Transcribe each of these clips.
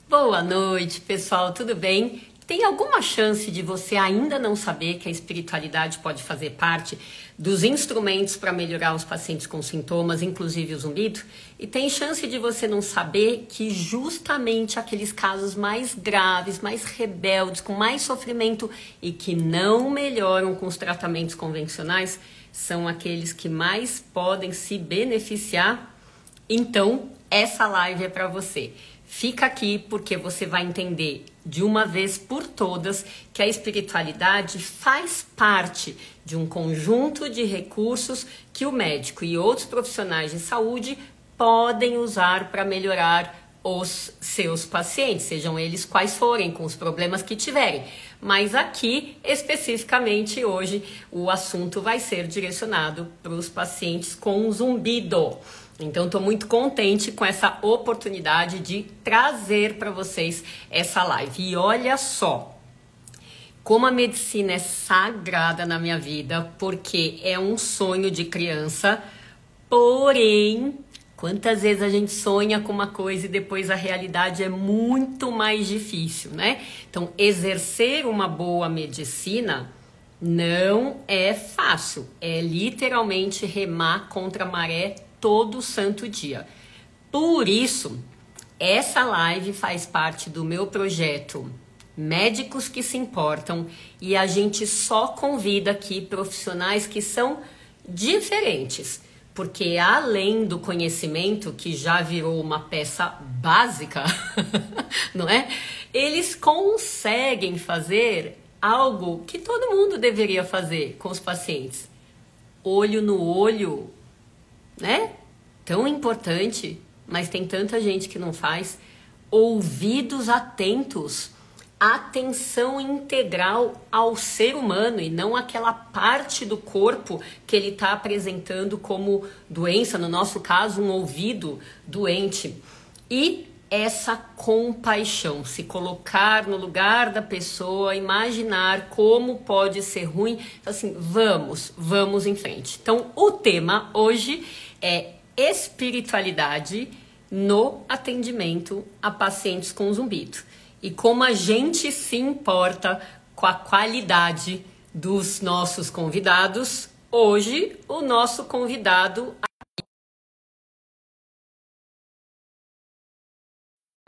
Boa noite, pessoal, tudo bem? Tem alguma chance de você ainda não saber que a espiritualidade pode fazer parte dos instrumentos para melhorar os pacientes com sintomas, inclusive o zumbido? E tem chance de você não saber que justamente aqueles casos mais graves, mais rebeldes, com mais sofrimento e que não melhoram com os tratamentos convencionais, são aqueles que mais podem se beneficiar? Então, essa live é para você. Fica aqui porque você vai entender de uma vez por todas que a espiritualidade faz parte de um conjunto de recursos que o médico e outros profissionais de saúde podem usar para melhorar os seus pacientes, sejam eles quais forem, com os problemas que tiverem. Mas aqui, especificamente hoje, o assunto vai ser direcionado para os pacientes com zumbido. Então, estou muito contente com essa oportunidade de trazer para vocês essa live. E olha só, como a medicina é sagrada na minha vida, porque é um sonho de criança, porém, quantas vezes a gente sonha com uma coisa e depois a realidade é muito mais difícil, né? Então, exercer uma boa medicina não é fácil, é literalmente remar contra a maré todo santo dia. Por isso, essa live faz parte do meu projeto Médicos que se Importam e a gente só convida aqui profissionais que são diferentes, porque além do conhecimento que já virou uma peça básica, não é? Eles conseguem fazer algo que todo mundo deveria fazer com os pacientes. Olho no olho, né? Tão importante, mas tem tanta gente que não faz. Ouvidos atentos, atenção integral ao ser humano e não aquela parte do corpo que ele está apresentando como doença, no nosso caso, um ouvido doente. E essa compaixão, se colocar no lugar da pessoa, imaginar como pode ser ruim, assim, vamos em frente. Então, o tema hoje é espiritualidade no atendimento a pacientes com zumbido. E como a gente se importa com a qualidade dos nossos convidados. Hoje, o nosso convidado...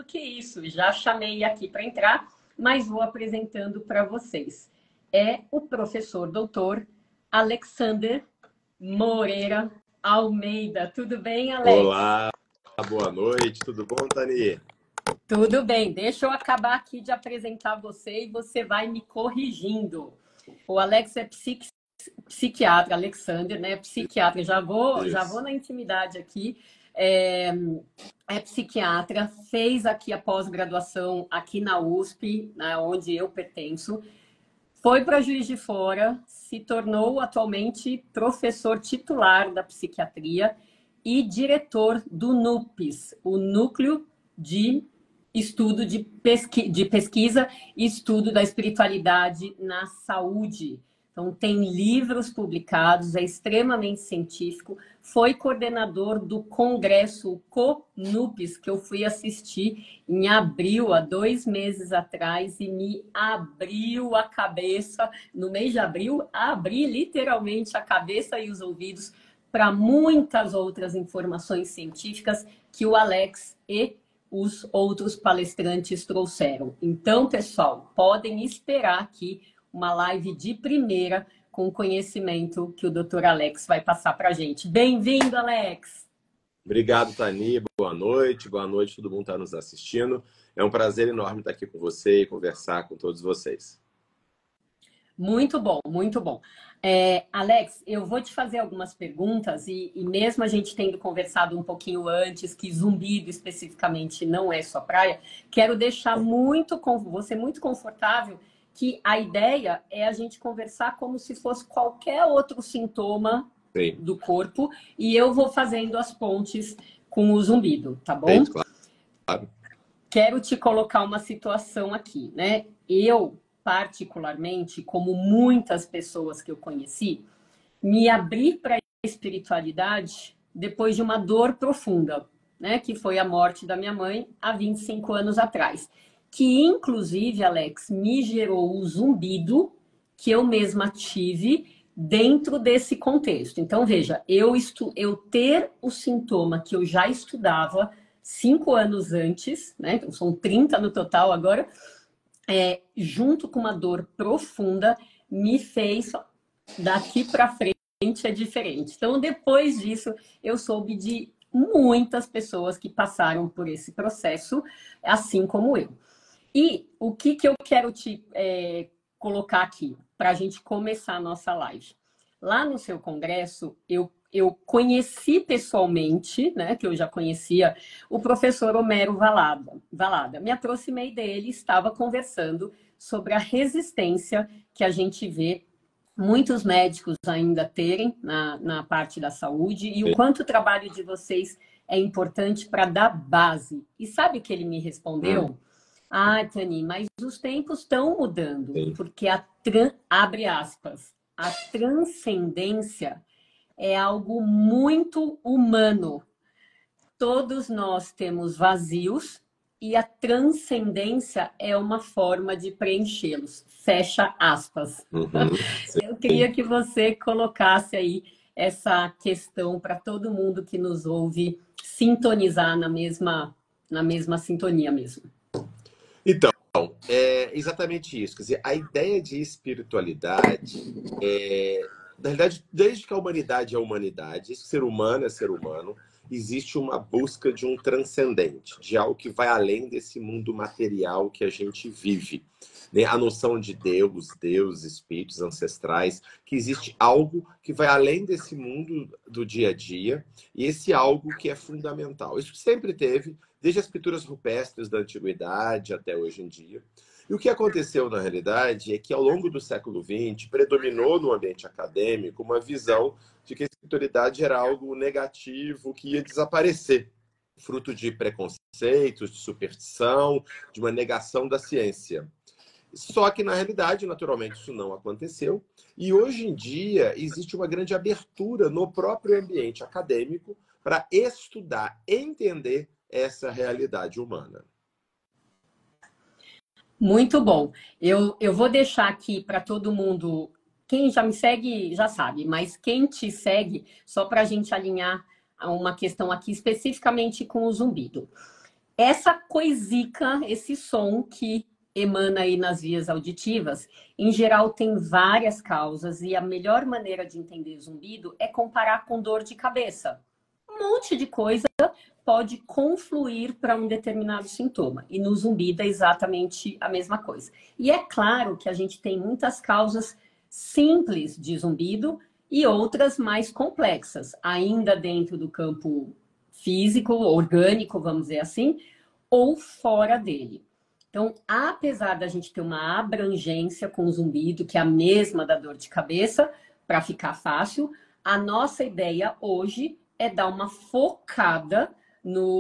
Que isso, já chamei aqui para entrar, mas vou apresentando para vocês. É o professor doutor Alexander Moreira Almeida. Tudo bem, Alex? Olá, boa noite, tudo bom, Tani? Tudo bem, deixa eu acabar aqui de apresentar você e você vai me corrigindo. O Alex é psiquiatra, Alexander, né? Psiquiatra, já vou na intimidade aqui. É psiquiatra, fez aqui a pós-graduação aqui na USP, né, onde eu pertenço, foi para Juiz de Fora, se tornou atualmente professor titular da psiquiatria e diretor do NUPES, o Núcleo de Estudo de Pesquisa e Estudo da Espiritualidade na Saúde. Então, tem livros publicados, é extremamente científico. Foi coordenador do congresso CONUPES, que eu fui assistir em abril, há 2 meses atrás, e me abriu a cabeça. No mês de abril, abri literalmente a cabeça e os ouvidos para muitas outras informações científicas que o Alex e os outros palestrantes trouxeram. Então, pessoal, podem esperar aqui uma live de primeira com o conhecimento que o Dr. Alex vai passar para a gente. Bem-vindo, Alex! Obrigado, Tani. Boa noite todo mundo que está nos assistindo. É um prazer enorme estar aqui com você e conversar com todos vocês. Muito bom, muito bom. Alex, eu vou te fazer algumas perguntas e mesmo a gente tendo conversado um pouquinho antes, que zumbido especificamente não é sua praia, quero deixar você muito confortável que a ideia é a gente conversar como se fosse qualquer outro sintoma do corpo e eu vou fazendo as pontes com o zumbido, tá bom? Claro. Quero te colocar uma situação aqui, né? Eu, particularmente, como muitas pessoas que eu conheci, me abri para a espiritualidade depois de uma dor profunda. né? Que foi a morte da minha mãe há 25 anos atrás. Que, inclusive, Alex, me gerou o zumbido que eu mesma tive dentro desse contexto. Então, veja, eu ter o sintoma que eu já estudava 5 anos antes, né? Então, são 30 no total agora, junto com uma dor profunda, me fez daqui para frente é diferente. Então, depois disso, eu soube de muitas pessoas que passaram por esse processo, assim como eu. E o que eu quero te colocar aqui, para a gente começar a nossa live. Lá no seu congresso, eu conheci pessoalmente, né, que eu já conhecia, o professor Homero Valada. Me aproximei dele, estava conversando sobre a resistência que a gente vê muitos médicos ainda terem na parte da saúde e o quanto o trabalho de vocês é importante para dar base. E sabe o que ele me respondeu? Ah, Tani, mas os tempos estão mudando, porque abre aspas, a transcendência é algo muito humano. Todos nós temos vazios e a transcendência é uma forma de preenchê-los. Fecha aspas. Eu queria que você colocasse aí essa questão para todo mundo que nos ouve sintonizar na mesma sintonia mesmo. Então, é exatamente isso. Quer dizer, a ideia de espiritualidade na verdade, desde que a humanidade é humanidade, ser humano é ser humano, existe uma busca de um transcendente, de algo que vai além desse mundo material que a gente vive. Né? A noção de Deus, espíritos ancestrais, que existe algo que vai além desse mundo do dia a dia, e esse algo que é fundamental. Isso sempre teve, desde as pinturas rupestres da antiguidade até hoje em dia. E o que aconteceu, na realidade, é que ao longo do século XX, predominou no ambiente acadêmico uma visão de que a espiritualidade era algo negativo, que ia desaparecer, fruto de preconceitos, de superstição, de uma negação da ciência. Só que, na realidade, naturalmente, isso não aconteceu. E hoje em dia existe uma grande abertura no próprio ambiente acadêmico para estudar, entender essa realidade humana. Muito bom. Eu vou deixar aqui para todo mundo. Quem já me segue já sabe, mas quem te segue, só para a gente alinhar uma questão aqui especificamente com o zumbido. Essa coisica, esse som que emana aí nas vias auditivas, em geral tem várias causas e a melhor maneira de entender zumbido é comparar com dor de cabeça. Um monte de coisa pode confluir para um determinado sintoma. E no zumbido é exatamente a mesma coisa. E é claro que a gente tem muitas causas simples de zumbido e outras mais complexas, ainda dentro do campo físico, orgânico, vamos dizer assim, ou fora dele. Então, apesar da gente ter uma abrangência com o zumbido, que é a mesma da dor de cabeça, para ficar fácil, a nossa ideia hoje é dar uma focada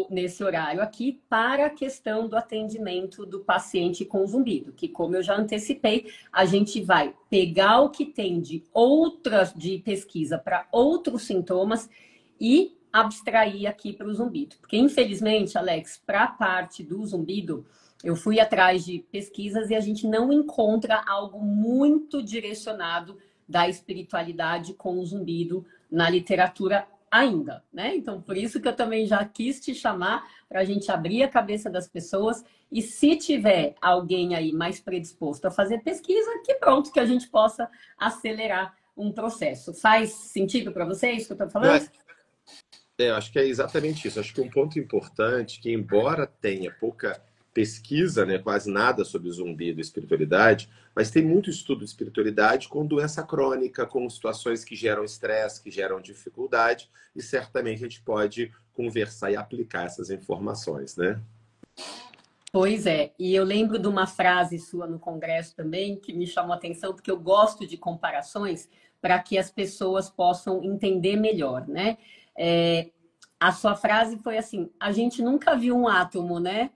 nesse horário aqui para a questão do atendimento do paciente com zumbido, que, como eu já antecipei, a gente vai pegar o que tem de pesquisa para outros sintomas e abstrair aqui para o zumbido. Porque, infelizmente, Alex, para a parte do zumbido, eu fui atrás de pesquisas e a gente não encontra algo muito direcionado da espiritualidade com o zumbido na literatura ainda, né? Então, por isso que eu também já quis te chamar para a gente abrir a cabeça das pessoas e se tiver alguém aí mais predisposto a fazer pesquisa, que pronto, que a gente possa acelerar um processo. Faz sentido para vocês que eu estou falando? Eu acho que é exatamente isso. Acho que um ponto importante, que embora tenha pouca pesquisa, né, quase nada sobre zumbido e espiritualidade, mas tem muito estudo de espiritualidade com doença crônica, com situações que geram estresse, que geram dificuldade, e certamente a gente pode conversar e aplicar essas informações, né? Pois é, e eu lembro de uma frase sua no congresso também que me chamou a atenção, porque eu gosto de comparações para que as pessoas possam entender melhor, né? A sua frase foi assim: a gente nunca viu um átomo, né?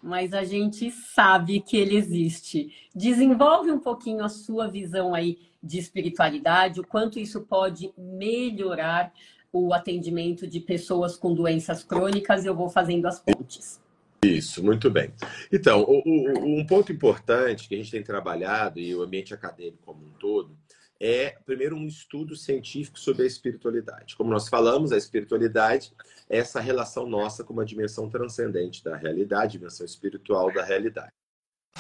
Mas a gente sabe que ele existe. Desenvolve um pouquinho a sua visão aí de espiritualidade, o quanto isso pode melhorar o atendimento de pessoas com doenças crônicas, eu vou fazendo as pontes. Isso, muito bem. Então, um ponto importante que a gente tem trabalhado, e o ambiente acadêmico como um todo, é, primeiro, um estudo científico sobre a espiritualidade. Como nós falamos, a espiritualidade é essa relação nossa com uma dimensão transcendente da realidade, dimensão espiritual da realidade.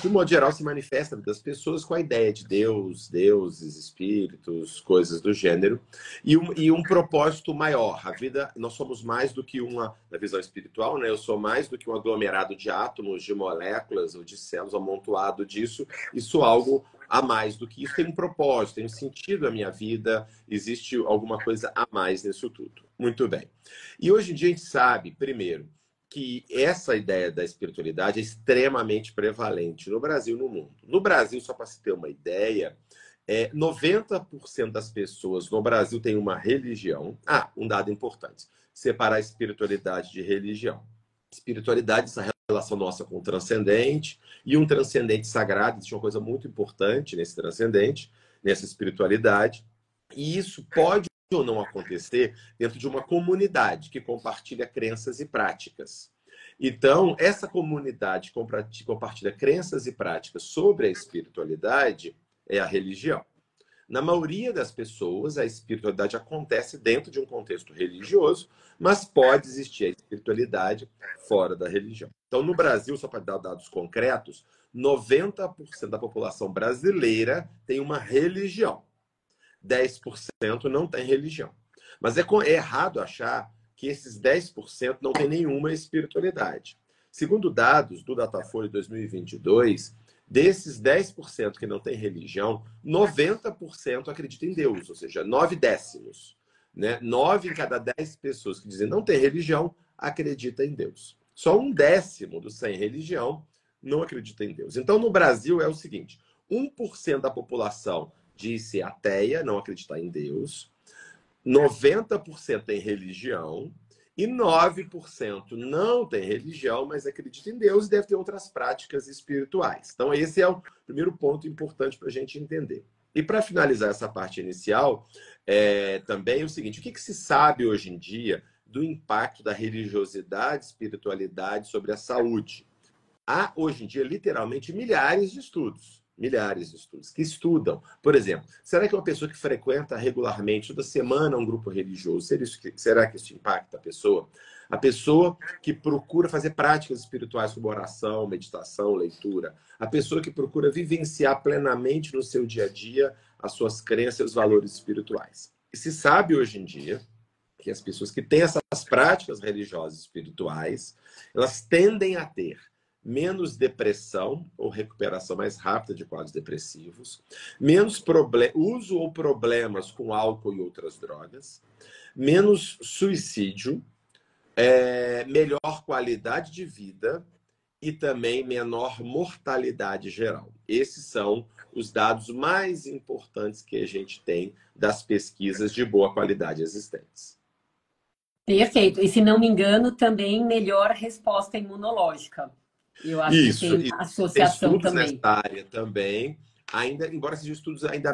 De modo geral, se manifesta das pessoas com a ideia de Deus, deuses, espíritos, coisas do gênero, e um propósito maior. A vida, nós somos mais do que uma, na visão espiritual, né? Eu sou mais do que um aglomerado de átomos, de moléculas ou de células, amontoado disso. Isso é algo a mais do que isso. Tem um propósito, tem um sentido a minha vida, existe alguma coisa a mais nisso tudo. Muito bem. E hoje em dia a gente sabe, primeiro, que essa ideia da espiritualidade é extremamente prevalente no Brasil e no mundo. No Brasil, só para se ter uma ideia, 90% das pessoas no Brasil têm uma religião. Ah, um dado importante: separar espiritualidade de religião. Espiritualidade, essa relação nossa com o transcendente, e um transcendente sagrado. Existe uma coisa muito importante nesse transcendente, nessa espiritualidade, e isso pode ou não acontecer dentro de uma comunidade que compartilha crenças e práticas. Então, essa comunidade que compartilha crenças e práticas sobre a espiritualidade é a religião. Na maioria das pessoas, a espiritualidade acontece dentro de um contexto religioso, mas pode existir a espiritualidade fora da religião. Então, no Brasil, só para dar dados concretos, 90% da população brasileira tem uma religião. 10% não tem religião. Mas é errado achar que esses 10% não tem nenhuma espiritualidade. Segundo dados do Datafolha 2022, desses 10% que não tem religião, 90% acreditam em Deus, ou seja, 9 décimos. Né? 9 em cada 10 pessoas que dizem não tem religião, acreditam em Deus. Só 1/10 dos sem religião não acredita em Deus. Então, no Brasil é o seguinte: 1% da população diz ser ateia, não acreditar em Deus, 90% tem religião e 9% não tem religião, mas acredita em Deus e deve ter outras práticas espirituais. Então, esse é o primeiro ponto importante para a gente entender. E para finalizar essa parte inicial, também é o seguinte: o que se sabe hoje em dia do impacto da religiosidade, espiritualidade sobre a saúde? Há, hoje em dia, literalmente, milhares de estudos que estudam. Por exemplo, será que uma pessoa que frequenta regularmente, toda semana, um grupo religioso, será que isso impacta a pessoa? A pessoa que procura fazer práticas espirituais como oração, meditação, leitura. A pessoa que procura vivenciar plenamente no seu dia a dia as suas crenças e os valores espirituais. E se sabe hoje em dia que as pessoas que têm essas práticas religiosas espirituais, elas tendem a ter menos depressão ou recuperação mais rápida de quadros depressivos, menos uso ou problemas com álcool e outras drogas, menos suicídio, melhor qualidade de vida e também menor mortalidade geral. Esses são os dados mais importantes que a gente tem das pesquisas de boa qualidade existentes. Perfeito. E se não me engano, também melhor resposta imunológica. Eu acho que tem associação tem estudos também. nessa área também, ainda, embora sejam estudos ainda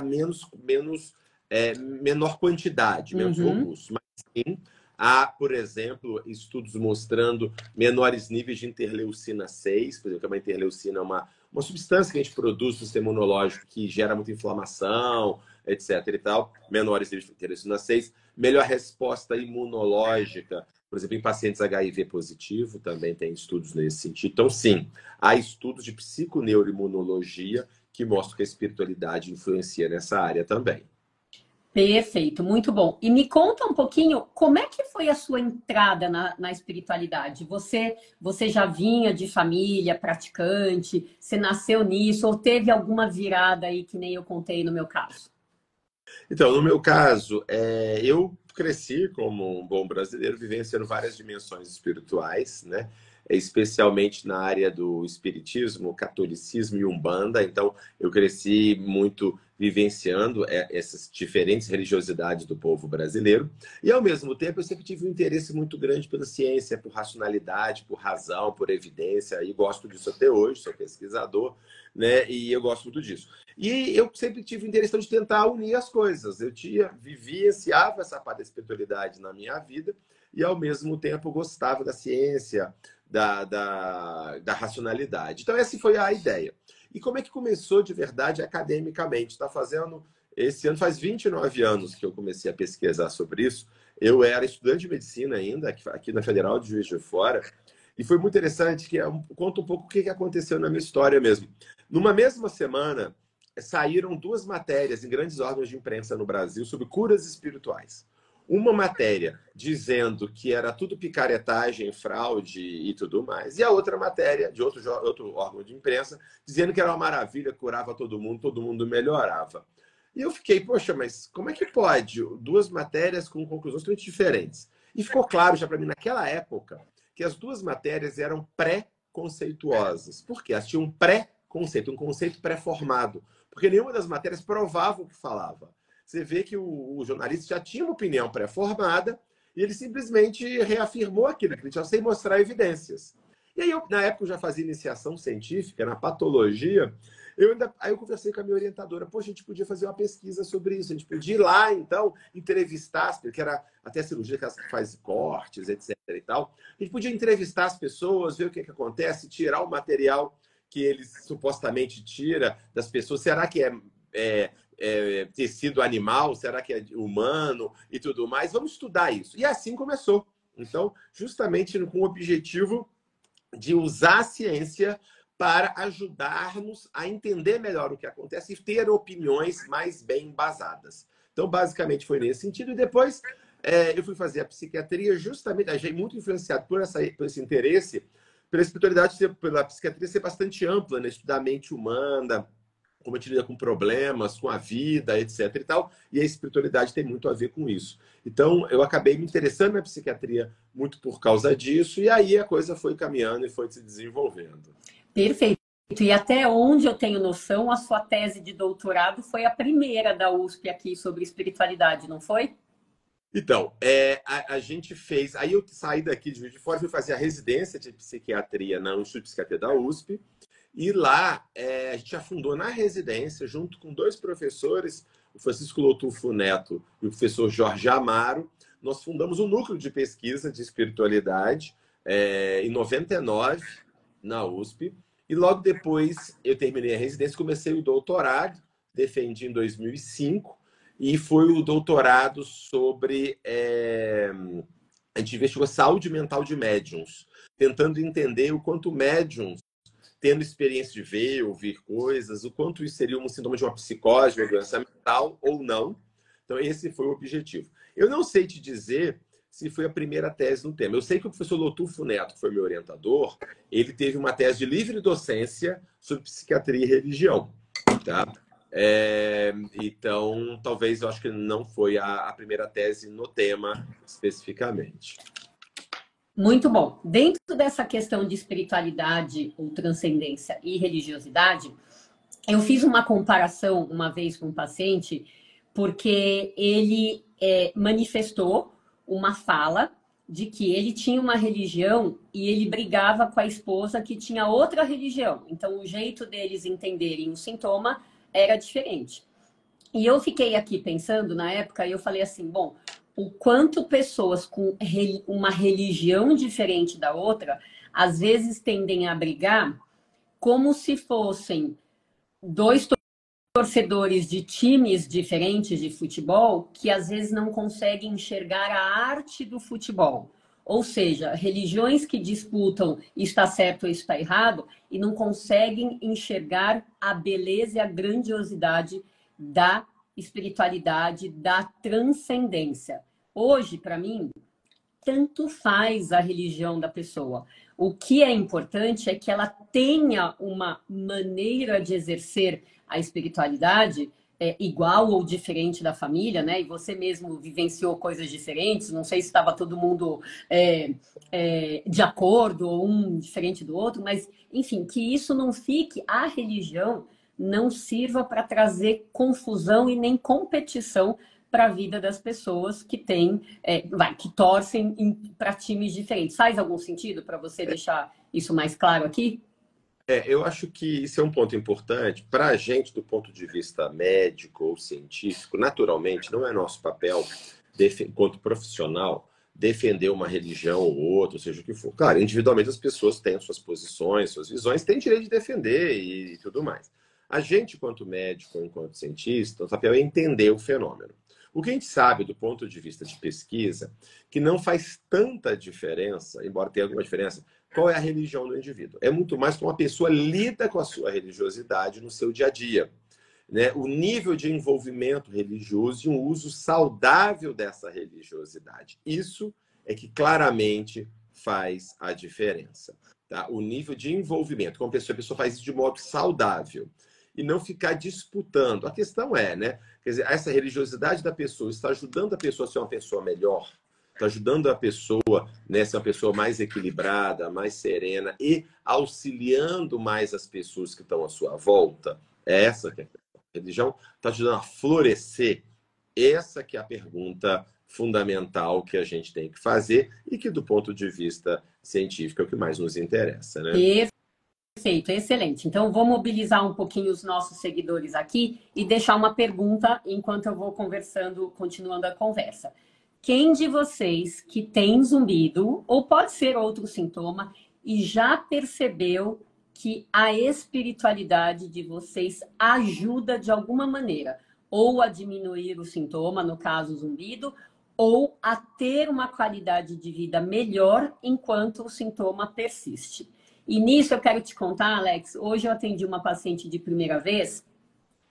menor quantidade, menos robustos. Mas sim, há, por exemplo, estudos mostrando menores níveis de interleucina 6, por exemplo, que é uma interleucina, uma substância que a gente produz no sistema imunológico que gera muita inflamação, etc. e tal, menores níveis de interleucina 6, melhor resposta imunológica. Por exemplo, em pacientes HIV positivo, também tem estudos nesse sentido. Então, sim, há estudos de psiconeuroimunologia que mostram que a espiritualidade influencia nessa área também. Perfeito, muito bom. E me conta um pouquinho, como é que foi a sua entrada na espiritualidade? Você já vinha de família praticante? Você nasceu nisso? Ou teve alguma virada aí, que nem eu contei no meu caso? Então, no meu caso, eu cresci como um bom brasileiro, vivenciando várias dimensões espirituais, né? Especialmente na área do espiritismo, catolicismo e umbanda. Então, eu cresci muito vivenciando essas diferentes religiosidades do povo brasileiro. E, ao mesmo tempo, eu sempre tive um interesse muito grande pela ciência, por racionalidade, por razão, por evidência, e gosto disso até hoje, sou pesquisador, né? E eu gosto muito disso. E eu sempre tive o interesse de tentar unir as coisas. Eu vivenciava essa parte da espiritualidade na minha vida e, ao mesmo tempo, gostava da ciência, da racionalidade. Então, essa foi a ideia. E como é que começou de verdade academicamente? Está fazendo... Esse ano faz 29 anos que eu comecei a pesquisar sobre isso. Eu era estudante de medicina ainda, aqui na Federal de Juiz de Fora. E foi muito interessante, conta um pouco o que aconteceu na minha história mesmo. Numa mesma semana, saíram 2 matérias em grandes órgãos de imprensa no Brasil sobre curas espirituais. Uma matéria dizendo que era tudo picaretagem, fraude e tudo mais. E a outra matéria, de outro órgão de imprensa, dizendo que era uma maravilha, curava todo mundo melhorava. E eu fiquei, poxa, mas como é que pode? 2 matérias com conclusões totalmente diferentes. E ficou claro já para mim, naquela época, que as 2 matérias eram pré-conceituosas. Por quê? Elas tinham um pré-conceito, um conceito pré-formado. Porque nenhuma das matérias provava o que falava. Você vê que o jornalista já tinha uma opinião pré-formada e ele simplesmente reafirmou aquilo que ele tinha sem mostrar evidências. E aí, na época, eu já fazia iniciação científica, na patologia, aí eu conversei com a minha orientadora. Poxa, a gente podia fazer uma pesquisa sobre isso, a gente podia ir lá, então, entrevistar, porque era até a cirurgia que faz cortes, etc. e tal. A gente podia entrevistar as pessoas, ver o que acontece, tirar o material que eles supostamente tira das pessoas. Será que é tecido animal? Será que é humano? E tudo mais. Vamos estudar isso. E assim começou. Então, justamente com o objetivo de usar a ciência para ajudar-nos a entender melhor o que acontece e ter opiniões mais bem embasadas. Então, basicamente, foi nesse sentido. E depois eu fui fazer a psiquiatria, justamente, achei muito influenciado por esse interesse, pela espiritualidade, pela psiquiatria ser bastante ampla, né? Estudar a mente humana, como a gente lida com problemas, com a vida, etc. e tal. E a espiritualidade tem muito a ver com isso. Então, eu acabei me interessando na psiquiatria muito por causa disso, e aí a coisa foi caminhando e foi se desenvolvendo. Perfeito. E até onde eu tenho noção, a sua tese de doutorado foi a primeira da USP aqui sobre espiritualidade, não foi? Então, a gente fez... Aí eu saí daqui de Juiz de Fora, fui fazer a residência de psiquiatria no Instituto de Psiquiatria da USP, e lá a gente já fundou na residência, junto com 2 professores, o Francisco Lotufo Neto e o professor Jorge Amaro, nós fundamos um núcleo de pesquisa de espiritualidade em 99, na USP. E logo depois eu terminei a residência, comecei o doutorado, defendi em 2005, e foi o doutorado sobre... a gente investigou saúde mental de médiums, tentando entender o quanto médiums, tendo experiência de ver, ouvir coisas, o quanto isso seria um sintoma de uma psicose, de uma doença mental ou não. Então, esse foi o objetivo. Eu não sei te dizer se foi a primeira tese no tema. Eu sei que o professor Lotufo Neto, que foi meu orientador, ele teve uma tese de livre docência sobre psiquiatria e religião. Tá? Então, talvez eu acho que não foi a primeira tese no tema especificamente. Muito bom. Dentro dessa questão de espiritualidade ou transcendência e religiosidade, eu fiz uma comparação uma vez com um paciente, porque ele manifestou uma fala de que ele tinha uma religião e ele brigava com a esposa que tinha outra religião. Então, o jeito deles entenderem o sintoma era diferente. E eu fiquei aqui pensando, na época, e eu falei assim, bom, o quanto pessoas com uma religião diferente da outra, às vezes tendem a brigar como se fossem 2 torcedores de times diferentes de futebol que às vezes não conseguem enxergar a arte do futebol. Ou seja, religiões que disputam está certo ou está errado e não conseguem enxergar a beleza e a grandiosidade da espiritualidade, da transcendência. Hoje, para mim, tanto faz a religião da pessoa. O que é importante é que ela tenha uma maneira de exercer a espiritualidade igual ou diferente da família, né? E você mesmo vivenciou coisas diferentes, não sei se estava todo mundo de acordo ou um diferente do outro, mas, enfim, que isso não fique a religião não sirva para trazer confusão e nem competição para a vida das pessoas que têm, que torcem para times diferentes. Faz algum sentido para você deixar isso mais claro aqui? Eu acho que isso é um ponto importante para a gente, do ponto de vista médico ou científico. Naturalmente, não é nosso papel, enquanto profissional, defender uma religião ou outra, seja o que for. Claro, individualmente as pessoas têm suas posições, suas visões, têm direito de defender e tudo mais. A gente, enquanto médico, enquanto cientista, o papel é entender o fenômeno. O que a gente sabe do ponto de vista de pesquisa, que não faz tanta diferença, embora tenha alguma diferença, qual é a religião do indivíduo. É muito mais como a pessoa lida com a sua religiosidade no seu dia a dia. Né? O nível de envolvimento religioso e um uso saudável dessa religiosidade. Isso é que claramente faz a diferença. Tá? O nível de envolvimento, como a pessoa faz isso de modo saudável e não ficar disputando. A questão é, né? Quer dizer, essa religiosidade da pessoa está ajudando a pessoa a ser uma pessoa melhor, está ajudando a pessoa, né, a ser uma pessoa mais equilibrada, mais serena e auxiliando mais as pessoas que estão à sua volta. É essa que é a religião está ajudando a florescer. Essa que é a pergunta fundamental que a gente tem que fazer e que, do ponto de vista científico, é o que mais nos interessa, né? Perfeito, excelente. Então, vou mobilizar um pouquinho os nossos seguidores aqui e deixar uma pergunta enquanto eu vou conversando, continuando a conversa. Quem de vocês que tem zumbido, ou pode ser outro sintoma, e já percebeu que a espiritualidade de vocês ajuda de alguma maneira, ou a diminuir o sintoma, no caso o zumbido, ou a ter uma qualidade de vida melhor enquanto o sintoma persiste? E nisso eu quero te contar, Alex, hoje eu atendi uma paciente de primeira vez,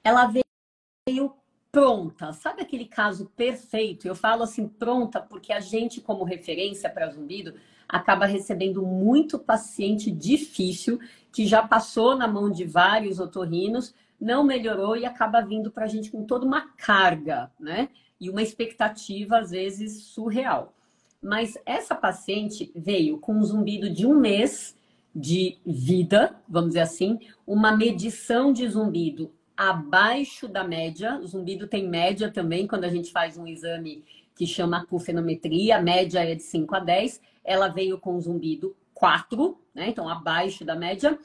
ela veio pronta, sabe aquele caso perfeito? Eu falo assim, pronta, porque a gente, como referência para zumbido, acaba recebendo muito paciente difícil, que já passou na mão de vários otorrinos, não melhorou e acaba vindo para a gente com toda uma carga, né? E uma expectativa, às vezes, surreal. Mas essa paciente veio com um zumbido de 1 mês de vida, vamos dizer assim, uma medição de zumbido abaixo da média. O zumbido tem média também, quando a gente faz um exame que chama acufenometria, a média é de 5 a 10. Ela veio com zumbido 4, né? Então abaixo da média.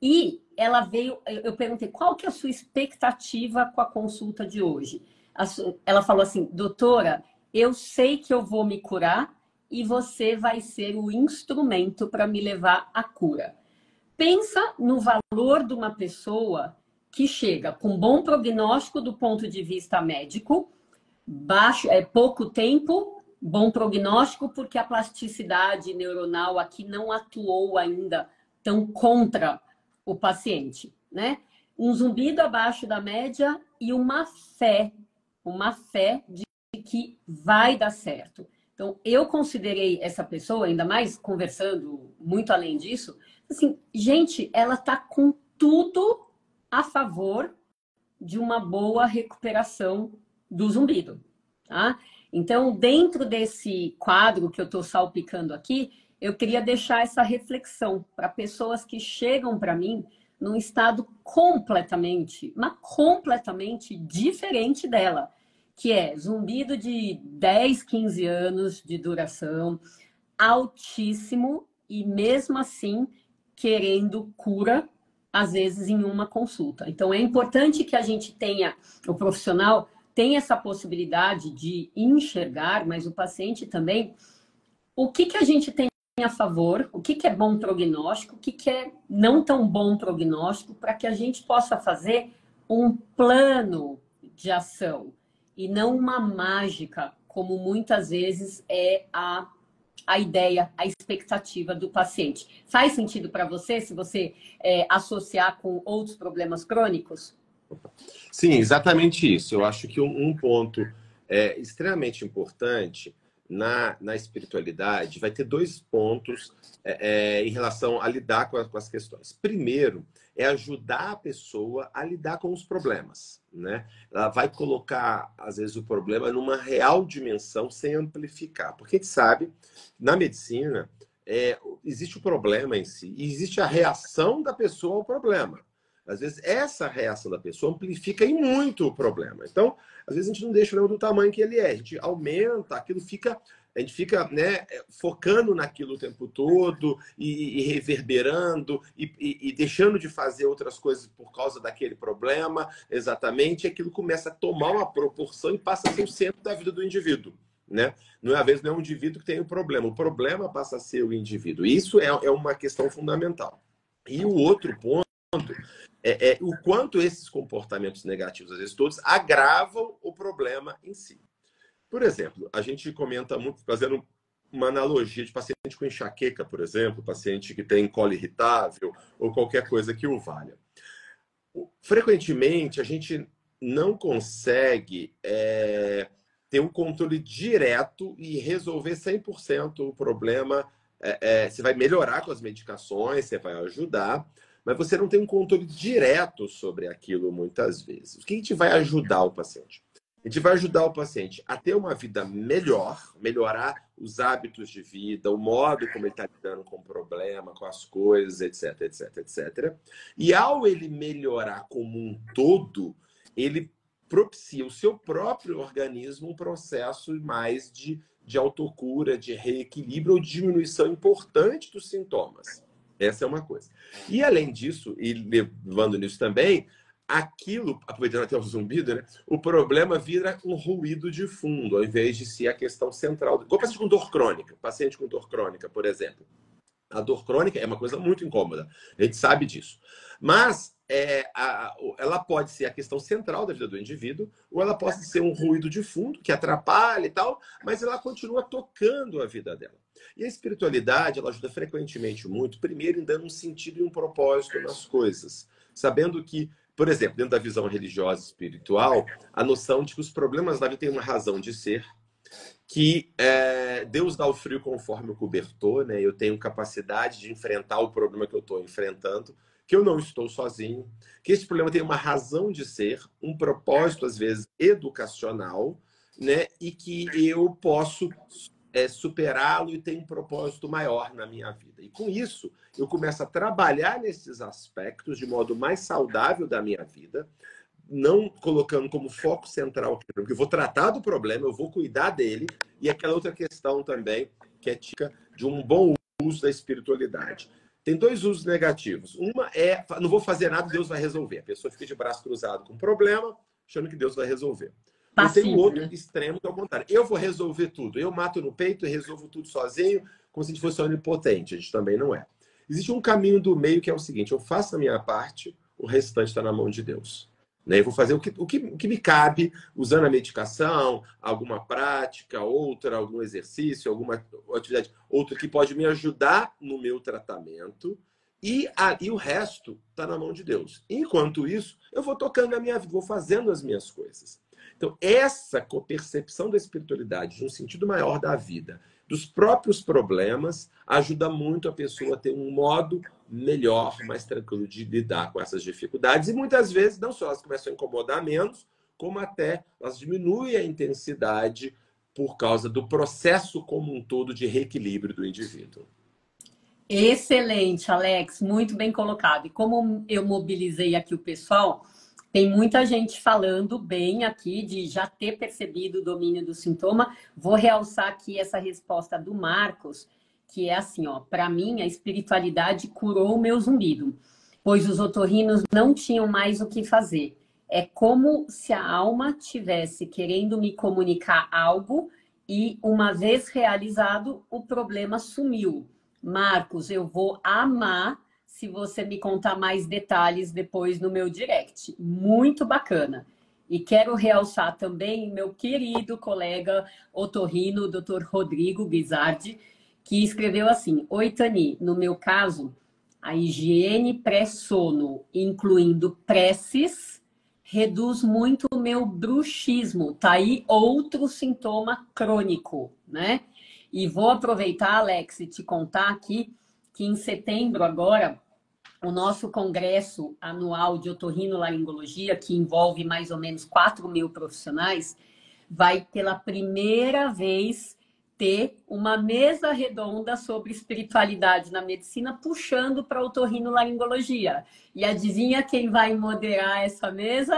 E ela veio, eu perguntei, qual que é a sua expectativa com a consulta de hoje? Ela falou assim, doutora, eu sei que eu vou me curar e você vai ser o instrumento para me levar à cura. Pensa no valor de uma pessoa que chega com bom prognóstico do ponto de vista médico, pouco tempo, bom prognóstico, porque a plasticidade neuronal aqui não atuou ainda tão contra o paciente, né? Um zumbido abaixo da média e uma fé de que vai dar certo. Então, eu considerei essa pessoa, ainda mais conversando muito além disso, assim, gente, ela tá com tudo a favor de uma boa recuperação do zumbido, tá? Então, dentro desse quadro que eu estou salpicando aqui, eu queria deixar essa reflexão para pessoas que chegam para mim num estado completamente, mas completamente diferente dela, que é zumbido de 10, 15 anos de duração, altíssimo, e mesmo assim querendo cura, às vezes em uma consulta. Então é importante que a gente tenha, o profissional tenha essa possibilidade de enxergar, mas o paciente também, o que a gente tem a favor, o que é bom prognóstico, o que é não tão bom prognóstico, para que a gente possa fazer um plano de ação e não uma mágica, como muitas vezes é a ideia, a expectativa do paciente. Faz sentido para você, se você associar com outros problemas crônicos? Sim, exatamente isso. Eu acho que um ponto extremamente importante na espiritualidade vai ter 2 pontos em relação a lidar com as questões. Primeiro, é ajudar a pessoa a lidar com os problemas, né? Ela vai colocar, às vezes, o problema numa real dimensão sem amplificar. Porque a gente sabe, na medicina, existe o problema em si e existe a reação da pessoa ao problema. Às vezes, essa reação da pessoa amplifica em muito o problema. Então, às vezes, a gente não deixa o problema do tamanho que ele é. A gente aumenta, a gente fica, né, focando naquilo o tempo todo e reverberando e deixando de fazer outras coisas por causa daquele problema, exatamente, e aquilo começa a tomar uma proporção e passa a ser o centro da vida do indivíduo. Né? Às vezes não é um indivíduo que tem o problema passa a ser o indivíduo. Isso é uma questão fundamental. E o outro ponto é o quanto esses comportamentos negativos, às vezes todos, agravam o problema em si. Por exemplo, a gente comenta muito, fazendo uma analogia de paciente com enxaqueca, por exemplo, paciente que tem colo irritável ou qualquer coisa que o valha. Frequentemente, a gente não consegue ter um controle direto e resolver 100% o problema. Você vai melhorar com as medicações, você vai ajudar, mas você não tem um controle direto sobre aquilo muitas vezes. O que a gente vai ajudar o paciente? A gente vai ajudar o paciente a ter uma vida melhor, melhorar os hábitos de vida, o modo como ele está lidando com o problema, com as coisas, etc, etc, etc. E ao ele melhorar como um todo, ele propicia o seu próprio organismo um processo mais de autocura, de reequilíbrio ou diminuição importante dos sintomas. Essa é uma coisa. E além disso, e levando nisso também, aquilo, aproveitando até o zumbido, né? O problema vira um ruído de fundo, ao invés de ser a questão central. Igual paciente com dor crônica. Paciente com dor crônica, por exemplo. A dor crônica é uma coisa muito incômoda. A gente sabe disso. Mas ela pode ser a questão central da vida do indivíduo, ou ela pode ser um ruído de fundo que atrapalha e tal, mas ela continua tocando a vida dela. E a espiritualidade, ela ajuda frequentemente muito, primeiro, em dando um sentido e um propósito nas coisas. Sabendo que, por exemplo, dentro da visão religiosa e espiritual, a noção de que os problemas da vida têm uma razão de ser, que Deus dá o frio conforme o cobertor, né? Eu tenho capacidade de enfrentar o problema que eu estou enfrentando, que eu não estou sozinho, que esse problema tem uma razão de ser, um propósito, às vezes, educacional, né? E que eu posso superá-lo e ter um propósito maior na minha vida. E com isso, eu começo a trabalhar nesses aspectos de modo mais saudável da minha vida, não colocando como foco central, porque eu vou tratar do problema, eu vou cuidar dele, e aquela outra questão também, que é típica de um bom uso da espiritualidade. Tem dois usos negativos. Uma é, não vou fazer nada, Deus vai resolver. A pessoa fica de braço cruzado com um problema, achando que Deus vai resolver. Mas tem um outro extremo que é o contrário. Eu vou resolver tudo. Eu mato no peito e resolvo tudo sozinho, como se a gente fosse onipotente. A gente também não é. Existe um caminho do meio que é o seguinte: eu faço a minha parte, o restante está na mão de Deus. Eu vou fazer o que me cabe, usando a medicação, alguma prática, outra, algum exercício, alguma atividade, outra que pode me ajudar no meu tratamento, e o resto está na mão de Deus. Enquanto isso, eu vou tocando a minha vida, vou fazendo as minhas coisas. Então, essa percepção da espiritualidade, de um sentido maior da vida, dos próprios problemas, ajuda muito a pessoa a ter um modo melhor, mais tranquilo de lidar com essas dificuldades. E muitas vezes, não só elas começam a incomodar menos, como até elas diminuem a intensidade por causa do processo como um todo de reequilíbrio do indivíduo. Excelente, Alex, muito bem colocado. E como eu mobilizei aqui o pessoal, tem muita gente falando bem aqui de já ter percebido o domínio do sintoma. Vou realçar aqui essa resposta do Marcos, que é assim, ó, para mim a espiritualidade curou o meu zumbido, pois os otorrinos não tinham mais o que fazer. É como se a alma tivesse querendo me comunicar algo e uma vez realizado, o problema sumiu. Marcos, eu vou amar se você me contar mais detalhes depois no meu direct. Muito bacana. E quero realçar também meu querido colega otorrino, Dr. Rodrigo Guizardi, que escreveu assim: Oi, Tani, no meu caso, a higiene pré-sono, incluindo preces, reduz muito o meu bruxismo. Tá aí outro sintoma crônico, né? E vou aproveitar, Alex, e te contar aqui que em setembro agora, o nosso congresso anual de otorrinolaringologia, que envolve mais ou menos 4.000 profissionais, vai pela primeira vez ter uma mesa redonda sobre espiritualidade na medicina, puxando para otorrinolaringologia. E adivinha quem vai moderar essa mesa?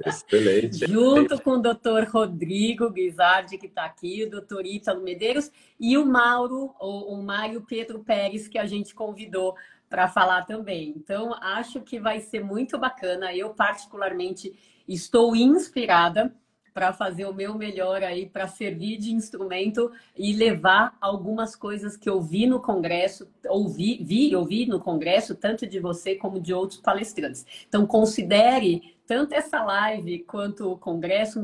Excelente. Junto com o doutor Rodrigo Guizardi, que está aqui, o doutor Ítalo Medeiros, e o Mauro, o Mário Pedro Pérez, que a gente convidou para falar também. Então, acho que vai ser muito bacana. Eu, particularmente, estou inspirada para fazer o meu melhor aí, para servir de instrumento e levar algumas coisas que eu vi no congresso, ouvi no congresso, tanto de você como de outros palestrantes. Então, considere tanto essa live quanto o congresso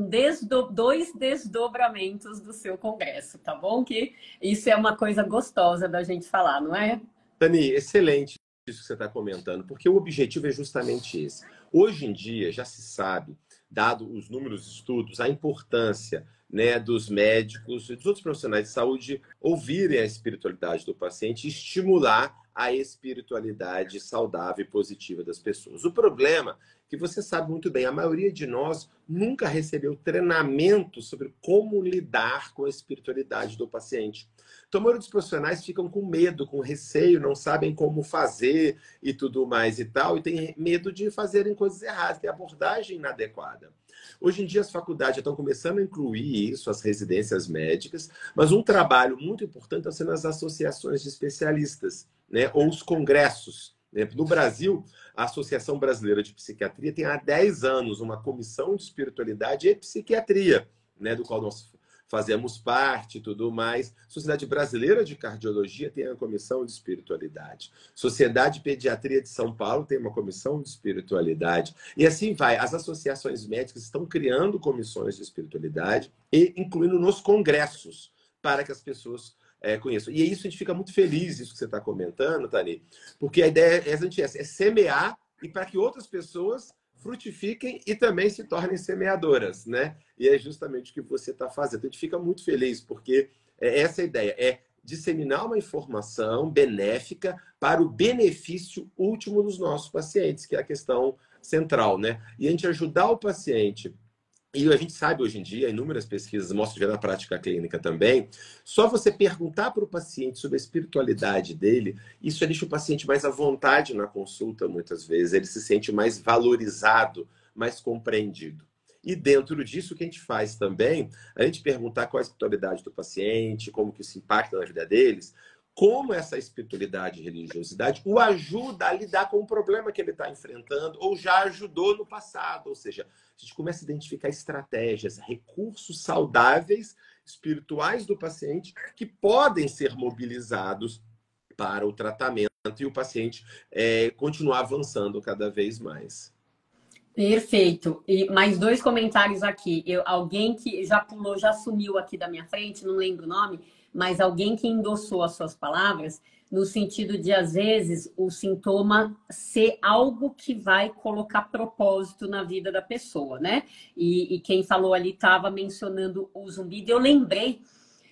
dois desdobramentos do seu congresso, tá bom? Que isso é uma coisa gostosa da gente falar, não é? Dani, excelente isso que você está comentando, porque o objetivo é justamente esse. Hoje em dia já se sabe, dado os números de estudos, a importância, né, dos médicos e dos outros profissionais de saúde ouvirem a espiritualidade do paciente e estimular a espiritualidade saudável e positiva das pessoas. O problema é que você sabe muito bem, a maioria de nós nunca recebeu treinamento sobre como lidar com a espiritualidade do paciente. Então, a maioria dos profissionais ficam com medo, com receio, não sabem como fazer e tudo mais e tal, e tem medo de fazerem coisas erradas, tem abordagem inadequada. Hoje em dia, as faculdades já estão começando a incluir isso, as residências médicas, mas um trabalho muito importante está sendo as associações de especialistas, né, ou os congressos. No Brasil, a Associação Brasileira de Psiquiatria tem há 10 anos uma comissão de espiritualidade e psiquiatria, né, do qual nós fazemos parte e tudo mais. Sociedade Brasileira de Cardiologia tem a comissão de espiritualidade. Sociedade de Pediatria de São Paulo tem uma comissão de espiritualidade. E assim vai. As associações médicas estão criando comissões de espiritualidade e incluindo nos congressos para que as pessoas conheçam. E isso a gente fica muito feliz, isso que você está comentando, Tani, porque a ideia é semear e para que outras pessoas frutifiquem e também se tornem semeadoras, né? E é justamente o que você está fazendo. A gente fica muito feliz, porque essa é a ideia, é disseminar uma informação benéfica para o benefício último dos nossos pacientes, que é a questão central, né? E a gente ajudar o paciente. E a gente sabe hoje em dia, inúmeras pesquisas mostram já na prática clínica também, só você perguntar para o paciente sobre a espiritualidade dele, isso já deixa o paciente mais à vontade na consulta, muitas vezes. Ele se sente mais valorizado, mais compreendido. E dentro disso, o que a gente faz também, a gente perguntar qual é a espiritualidade do paciente, como que isso impacta na vida deles, como essa espiritualidade e religiosidade o ajuda a lidar com o problema que ele está enfrentando ou já ajudou no passado. Ou seja, a gente começa a identificar estratégias, recursos saudáveis, espirituais do paciente que podem ser mobilizados para o tratamento e o paciente continuar avançando cada vez mais. Perfeito. E mais dois comentários aqui. Alguém que já pulou, já sumiu aqui da minha frente, não lembro o nome, mas alguém que endossou as suas palavras no sentido de, às vezes, o sintoma ser algo que vai colocar propósito na vida da pessoa, né? E quem falou ali estava mencionando o zumbido. Eu lembrei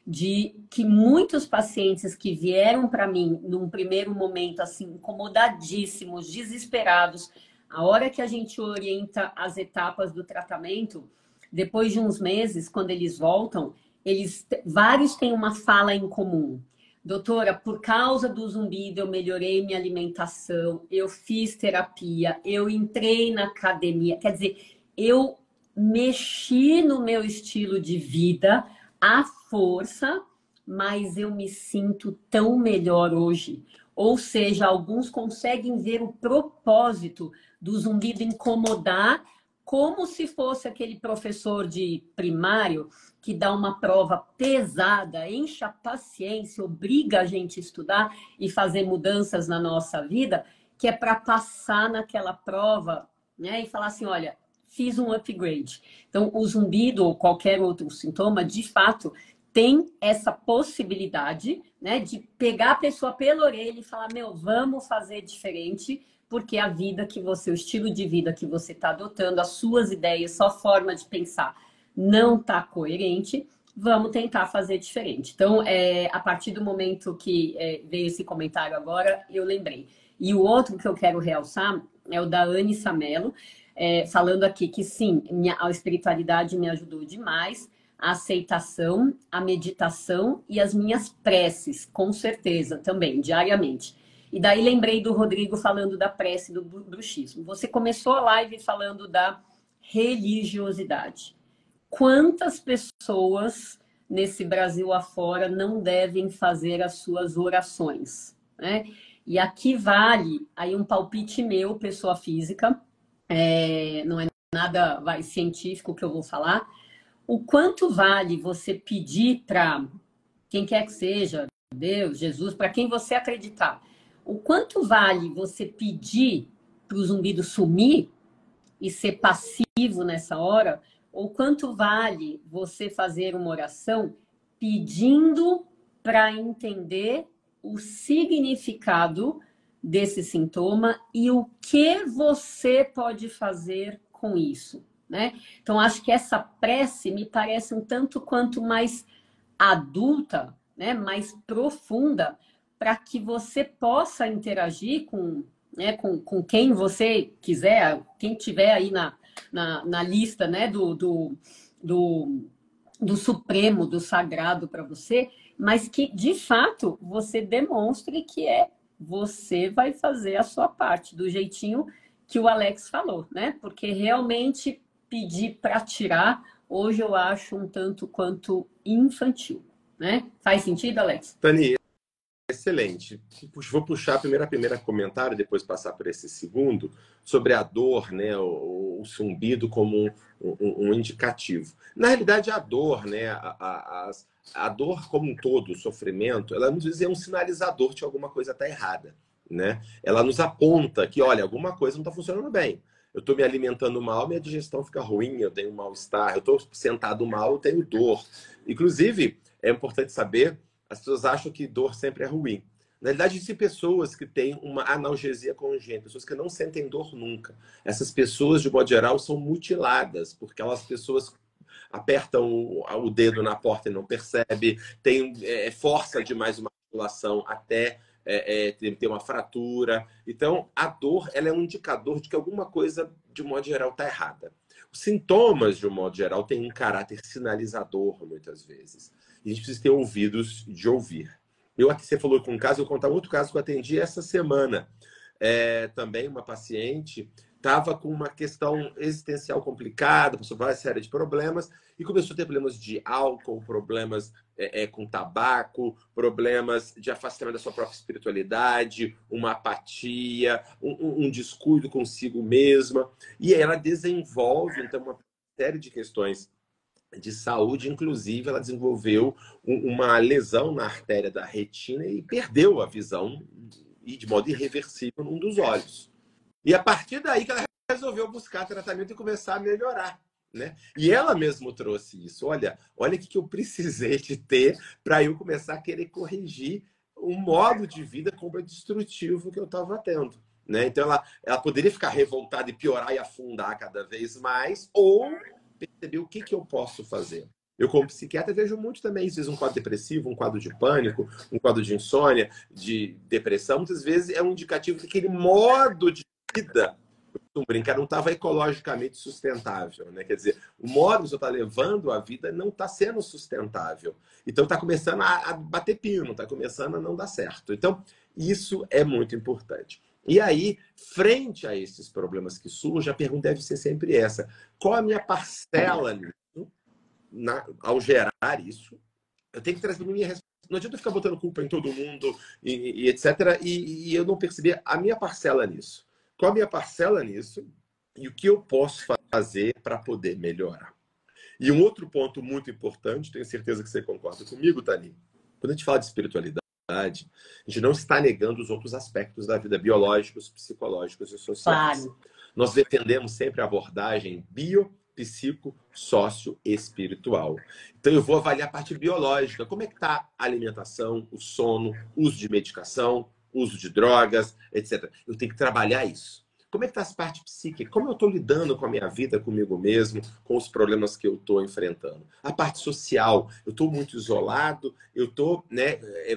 de que muitos pacientes que vieram para mim num primeiro momento, assim, incomodadíssimos, desesperados, a hora que a gente orienta as etapas do tratamento, depois de uns meses, quando eles voltam, vários têm uma fala em comum. Doutora, por causa do zumbido, eu melhorei minha alimentação, eu fiz terapia, eu entrei na academia. Quer dizer, eu mexi no meu estilo de vida à força, mas eu me sinto tão melhor hoje. Ou seja, alguns conseguem ver o propósito do zumbido incomodar, como se fosse aquele professor de primário que dá uma prova pesada, enche a paciência, obriga a gente a estudar e fazer mudanças na nossa vida, que é para passar naquela prova, né? E falar assim, olha, fiz um upgrade. Então, o zumbido ou qualquer outro sintoma, de fato, tem essa possibilidade, né, de pegar a pessoa pela orelha e falar, meu, vamos fazer diferente, porque a vida que você, o estilo de vida que você está adotando, as suas ideias, sua forma de pensar não está coerente, vamos tentar fazer diferente. Então, a partir do momento que veio esse comentário agora, eu lembrei. E o outro que eu quero realçar é o da Anne Samelo, falando aqui que sim, a espiritualidade me ajudou demais a aceitação, a meditação e as minhas preces, com certeza, também, diariamente. E daí lembrei do Rodrigo falando da prece do bruxismo. Você começou a live falando da religiosidade. Quantas pessoas nesse Brasil afora não devem fazer as suas orações, né? E aqui vale aí um palpite meu, pessoa física, não é nada científico que eu vou falar. O quanto vale você pedir para quem quer que seja, Deus, Jesus, para quem você acreditar, o quanto vale você pedir para o zumbido sumir e ser passivo nessa hora, ou quanto vale você fazer uma oração pedindo para entender o significado desse sintoma e o que você pode fazer com isso, né? Então, acho que essa prece me parece um tanto quanto mais adulta, né? Mais profunda, para que você possa interagir com, né? com quem você quiser, quem tiver aí na lista, né? do supremo, do sagrado para você, mas que, de fato, você demonstre que você vai fazer a sua parte, do jeitinho que o Alex falou, né? Porque realmente pedir para tirar, hoje eu acho um tanto quanto infantil, né? Faz sentido, Alex? Tani, excelente. Vou puxar primeiro a primeira comentário, depois passar por esse segundo, sobre a dor, né? O zumbido como um indicativo. Na realidade, a dor, né? A dor como um todo, o sofrimento, ela nos diz é um sinalizador de que alguma coisa está errada, né? Ela nos aponta que, olha, alguma coisa não está funcionando bem. Eu estou me alimentando mal, minha digestão fica ruim, eu tenho mal-estar, eu estou sentado mal, eu tenho dor. Inclusive, é importante saber, as pessoas acham que dor sempre é ruim. Na verdade, existem pessoas que têm uma analgesia congênita, pessoas que não sentem dor nunca. Essas pessoas, de modo geral, são mutiladas, porque aquelas pessoas apertam o dedo na porta e não percebe, tem força demais uma articulação até ter uma fratura. Então, a dor ela é um indicador de que alguma coisa, de modo geral, está errada. Os sintomas, de um modo geral, têm um caráter sinalizador, muitas vezes. E a gente precisa ter ouvidos de ouvir. Aqui você falou com um caso, eu vou contar outro caso que eu atendi essa semana. Também uma paciente estava com uma questão existencial complicada, passou várias séries de problemas e começou a ter problemas de álcool, problemas com tabaco, problemas de afastamento da sua própria espiritualidade, uma apatia, um descuido consigo mesma. E ela desenvolve, então, uma série de questões de saúde, inclusive ela desenvolveu uma lesão na artéria da retina e perdeu a visão, e de modo irreversível, num dos olhos. E a partir daí que ela resolveu buscar tratamento e começar a melhorar, né? E ela mesma trouxe isso. Olha o que eu precisei de ter para eu começar a querer corrigir um modo de vida como destrutivo que eu estava tendo, né? Então ela poderia ficar revoltada e piorar e afundar cada vez mais, ou perceber o que eu posso fazer. Eu, como psiquiatra, vejo muito também, às vezes, um quadro depressivo, um quadro de pânico, um quadro de insônia, de depressão. Muitas vezes é um indicativo que aquele modo de vida, eu brincar, não estava ecologicamente sustentável, né? Quer dizer, o modo que você está levando a vida não está sendo sustentável. Então, está começando a bater pino, está começando a não dar certo. Então, isso é muito importante. E aí, frente a esses problemas que surgem, a pergunta deve ser sempre essa: qual a minha parcela nisso? Ao gerar isso, eu tenho que trazer minha resposta. Não adianta eu ficar botando culpa em todo mundo e etc. E eu não perceber a minha parcela nisso. Qual a minha parcela nisso e o que eu posso fazer para poder melhorar? E um outro ponto muito importante, tenho certeza que você concorda comigo, Tani, quando a gente fala de espiritualidade, a gente não está negando os outros aspectos da vida, biológicos, psicológicos e sociais. Claro. Nós defendemos sempre a abordagem sócio-espiritual. Então, eu vou avaliar a parte biológica. Como é que está a alimentação, o sono, uso de medicação, uso de drogas, etc. Eu tenho que trabalhar isso. Como é que está as partes psíquicas? Como eu estou lidando com a minha vida, comigo mesmo, com os problemas que eu estou enfrentando? A parte social, eu estou muito isolado, eu estou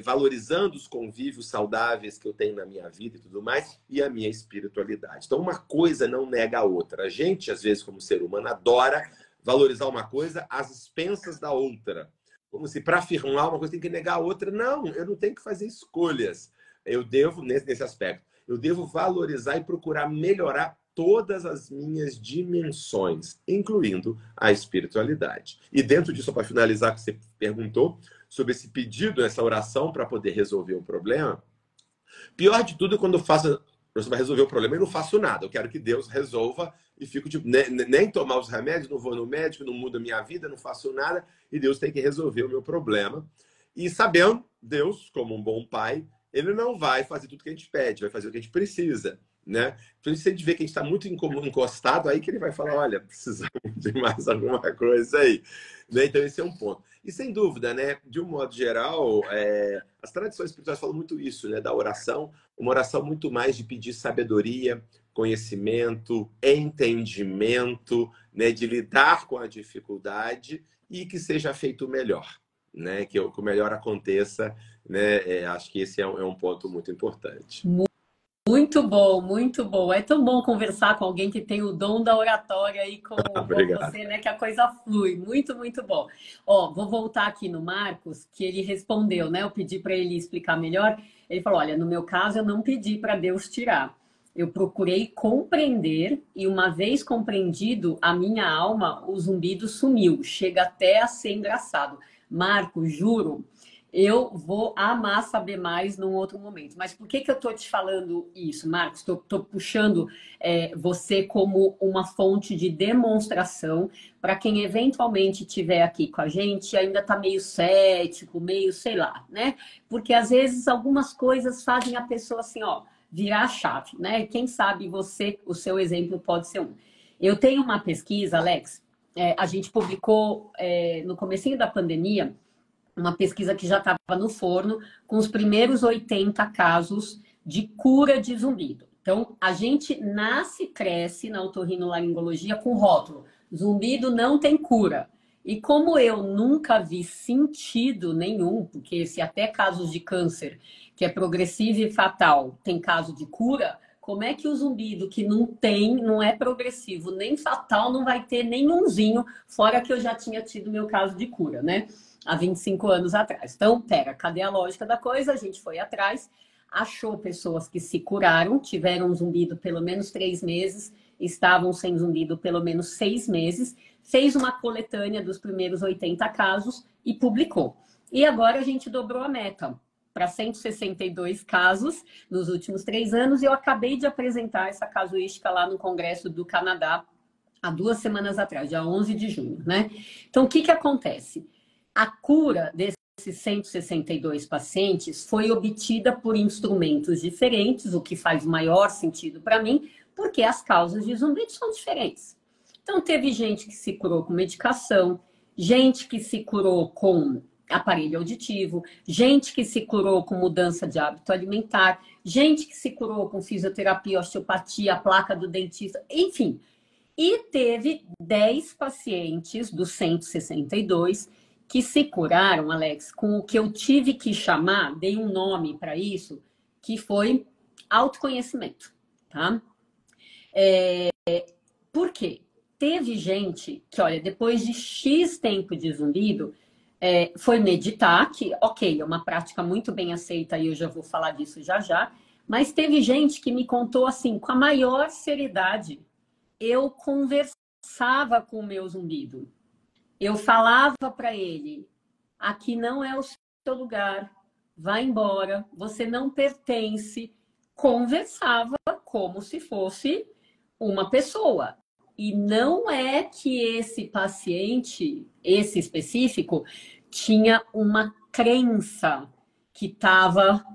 valorizando os convívios saudáveis que eu tenho na minha vida e tudo mais, e a minha espiritualidade. Então, uma coisa não nega a outra. A gente, às vezes, como ser humano, adora valorizar uma coisa às expensas da outra. Como se para afirmar uma coisa tem que negar a outra. Não, eu não tenho que fazer escolhas. Eu devo, nesse aspecto, eu devo valorizar e procurar melhorar todas as minhas dimensões, incluindo a espiritualidade. E dentro disso, para finalizar, que você perguntou sobre esse pedido, essa oração para poder resolver o problema, pior de tudo é quando eu faço, você vai resolver o problema e não faço nada. Eu quero que Deus resolva e fico tipo, nem tomar os remédios, não vou no médico, não muda a minha vida, não faço nada, e Deus tem que resolver o meu problema. E sabendo, Deus, como um bom pai, ele não vai fazer tudo que a gente pede, vai fazer o que a gente precisa, né? Então, se a gente vê que a gente está muito encostado, aí que ele vai falar, olha, precisamos de mais alguma coisa aí. Né? Então, esse é um ponto. E, sem dúvida, né, de um modo geral, as tradições espirituais falam muito isso, né, da oração, uma oração muito mais de pedir sabedoria, conhecimento, entendimento, né, de lidar com a dificuldade e que seja feito melhor, né, que o melhor aconteça, né, acho que esse é um ponto muito importante. Muito bom, muito bom. É tão bom conversar com alguém que tem o dom da oratória aí como Obrigado. você, né? Que a coisa flui. Muito, muito bom. Ó, vou voltar aqui no Marcos, que ele respondeu, né? Eu pedi para ele explicar melhor. Ele falou: olha, no meu caso, eu não pedi para Deus tirar. Eu procurei compreender e uma vez compreendido a minha alma, o zumbido sumiu. Chega até a ser engraçado. Marcos, juro. Eu vou amar saber mais num outro momento. Mas por que eu estou te falando isso, Marcos? Estou puxando você como uma fonte de demonstração para quem eventualmente estiver aqui com a gente e ainda está meio cético, meio sei lá, né? Porque às vezes algumas coisas fazem a pessoa assim, ó, virar a chave, né? Quem sabe você, o seu exemplo pode ser um. Eu tenho uma pesquisa, Alex, a gente publicou no comecinho da pandemia, uma pesquisa que já estava no forno, com os primeiros 80 casos de cura de zumbido. Então, a gente nasce e cresce na otorrinolaringologia com rótulo: zumbido não tem cura. E como eu nunca vi sentido nenhum, porque se até casos de câncer, que é progressivo e fatal, tem caso de cura, como é que o zumbido que não é progressivo nem fatal, não vai ter nenhumzinho, fora que eu já tinha tido meu caso de cura, né? Há 25 anos atrás. Então, cadê a lógica da coisa? A gente foi atrás, achou pessoas que se curaram, tiveram zumbido pelo menos 3 meses, estavam sem zumbido pelo menos 6 meses, fez uma coletânea dos primeiros 80 casos e publicou. E agora a gente dobrou a meta para 162 casos nos últimos 3 anos, e eu acabei de apresentar essa casuística lá no Congresso do Canadá há 2 semanas atrás, dia 11 de junho, né? Então, o que acontece? A cura desses 162 pacientes foi obtida por instrumentos diferentes, o que faz maior sentido para mim, porque as causas de zumbido são diferentes. Então, teve gente que se curou com medicação, gente que se curou com aparelho auditivo, gente que se curou com mudança de hábito alimentar, gente que se curou com fisioterapia, osteopatia, a placa do dentista, enfim. E teve 10 pacientes dos 162 que se curaram, Alex, com o que eu tive que chamar, dei um nome para isso, que foi autoconhecimento, tá? Por quê? Teve gente que, olha, depois de X tempo de zumbido, foi meditar, que, ok, é uma prática muito bem aceita e eu já vou falar disso já já, mas teve gente que me contou assim, com a maior seriedade, eu conversava com o meu zumbido. Eu falava para ele: aqui não é o seu lugar, vai embora, você não pertence. Conversava como se fosse uma pessoa. E não é que esse paciente, esse específico, tinha uma crença que estava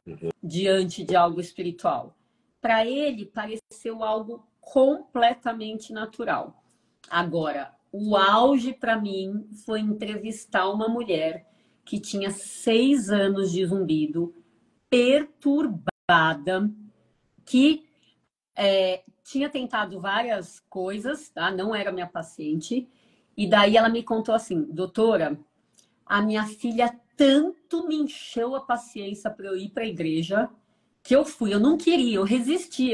diante de algo espiritual. Para ele, pareceu algo completamente natural. Agora, o auge para mim foi entrevistar uma mulher que tinha 6 anos de zumbido, perturbada, que tinha tentado várias coisas, tá? Não era minha paciente. E daí ela me contou assim: doutora, a minha filha tanto me encheu a paciência para eu ir para a igreja que eu fui. Eu não queria, eu resisti.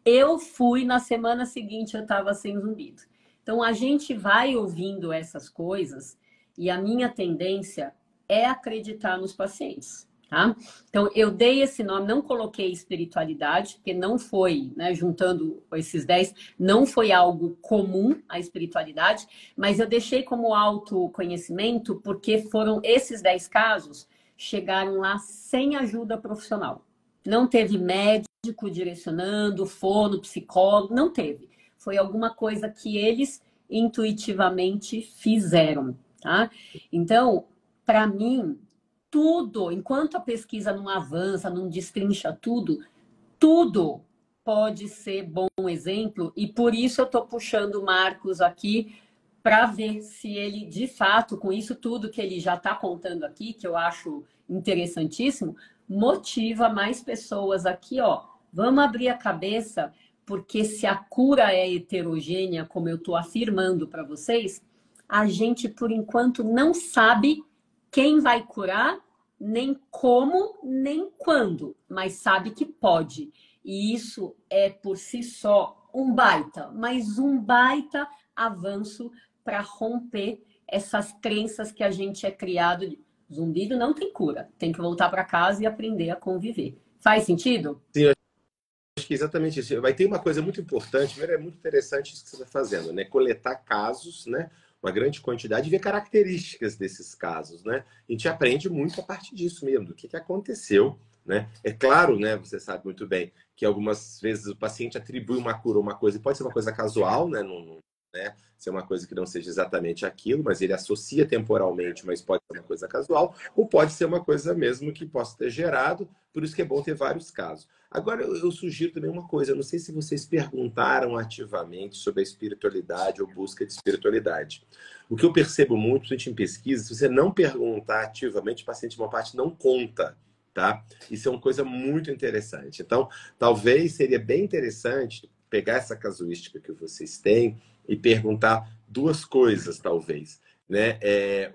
Eu fui, na semana seguinte eu estava sem zumbido. Então, a gente vai ouvindo essas coisas e a minha tendência é acreditar nos pacientes. Tá? Então, eu dei esse nome, não coloquei espiritualidade, porque não foi, né, juntando esses 10, não foi algo comum a espiritualidade, mas eu deixei como autoconhecimento porque foram esses 10 casos, chegaram lá sem ajuda profissional. Não teve médico direcionando, fono, psicólogo, não teve. Foi alguma coisa que eles intuitivamente fizeram, tá? Então, para mim, tudo, enquanto a pesquisa não avança, não destrincha tudo, tudo pode ser bom exemplo, e por isso eu estou puxando o Marcos aqui para ver se ele, de fato, com isso tudo que ele já está contando aqui, que eu acho interessantíssimo, motiva mais pessoas aqui, ó. Vamos abrir a cabeça, porque se a cura é heterogênea, como eu estou afirmando para vocês, a gente, por enquanto, não sabe quem vai curar, nem como, nem quando, mas sabe que pode. E isso é, por si só, um baita, mas um baita avanço para romper essas crenças que a gente é criado de zumbido não tem cura, tem que voltar para casa e aprender a conviver. Faz sentido? Sim, acho que é exatamente isso. Vai ter uma coisa muito importante, primeiro é muito interessante isso que você está fazendo, né? Coletar casos, né? Uma grande quantidade e ver características desses casos, né? A gente aprende muito a partir disso mesmo, do que aconteceu, né? É claro, né? Você sabe muito bem que algumas vezes o paciente atribui uma cura a uma coisa, e pode ser uma coisa casual, né? Né? Ser uma coisa que não seja exatamente aquilo, mas ele associa temporalmente, mas pode ser uma coisa casual, ou pode ser uma coisa mesmo que possa ter gerado, por isso que é bom ter vários casos. Agora, eu sugiro também uma coisa, eu não sei se vocês perguntaram ativamente sobre a espiritualidade ou busca de espiritualidade. O que eu percebo muito, principalmente em pesquisa, se você não perguntar ativamente, o paciente, uma parte, não conta. Tá? Isso é uma coisa muito interessante. Então, talvez seria bem interessante pegar essa casuística que vocês têm e perguntar duas coisas, talvez. Né?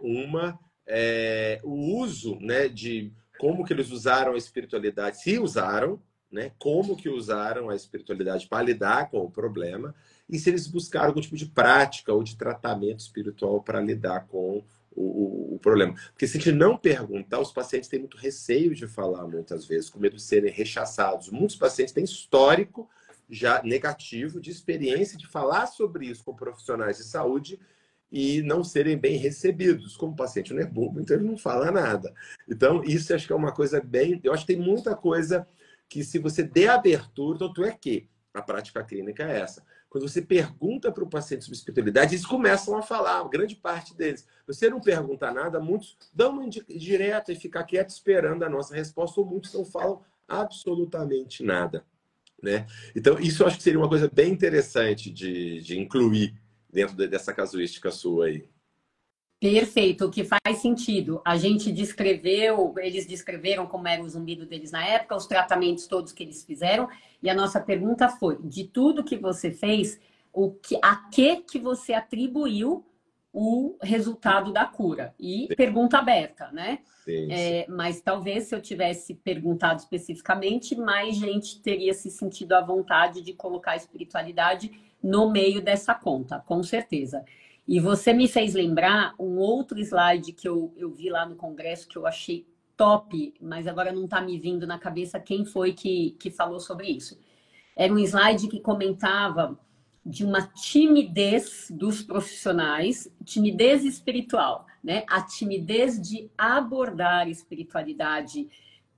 Uma é o uso, né, de como que eles usaram a espiritualidade, se usaram, né? Como que usaram a espiritualidade para lidar com o problema e se eles buscaram algum tipo de prática ou de tratamento espiritual para lidar com o problema. Porque se a gente não perguntar, os pacientes têm muito receio de falar muitas vezes, com medo de serem rechaçados. Muitos pacientes têm histórico já negativo de experiência de falar sobre isso com profissionais de saúde e não serem bem recebidos. Como o paciente não é bobo, então ele não fala nada. Então, isso acho que é uma coisa bem... Eu acho que tem muita coisa que se você der abertura, tanto é que a prática clínica é essa. Quando você pergunta para o paciente sobre espiritualidade, eles começam a falar, grande parte deles. Você não pergunta nada, muitos dão uma direta e ficam quietos esperando a nossa resposta, ou muitos não falam absolutamente nada. Né? Então, isso eu acho que seria uma coisa bem interessante de incluir dentro dessa casuística sua aí. Perfeito, o que faz sentido. A gente descreveu, eles descreveram como era o zumbido deles na época, os tratamentos todos que eles fizeram, e a nossa pergunta foi, de tudo que você fez, a que você atribuiu o resultado da cura? E sim, pergunta aberta, né? Sim. Mas talvez se eu tivesse perguntado especificamente, mais gente teria se sentido à vontade de colocar a espiritualidade no meio dessa conta, com certeza. E você me fez lembrar um outro slide que eu vi lá no congresso que eu achei top, mas agora não está me vindo na cabeça quem foi que falou sobre isso. Era um slide que comentava de uma timidez dos profissionais, timidez espiritual, né? A timidez de abordar espiritualidade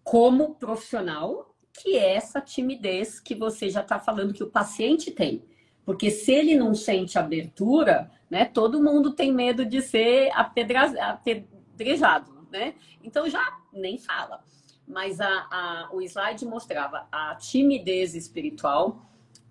como profissional, que é essa timidez que você já está falando que o paciente tem. Porque se ele não sente abertura, né, todo mundo tem medo de ser apedrejado, né? Então já nem fala. Mas o slide mostrava a timidez espiritual,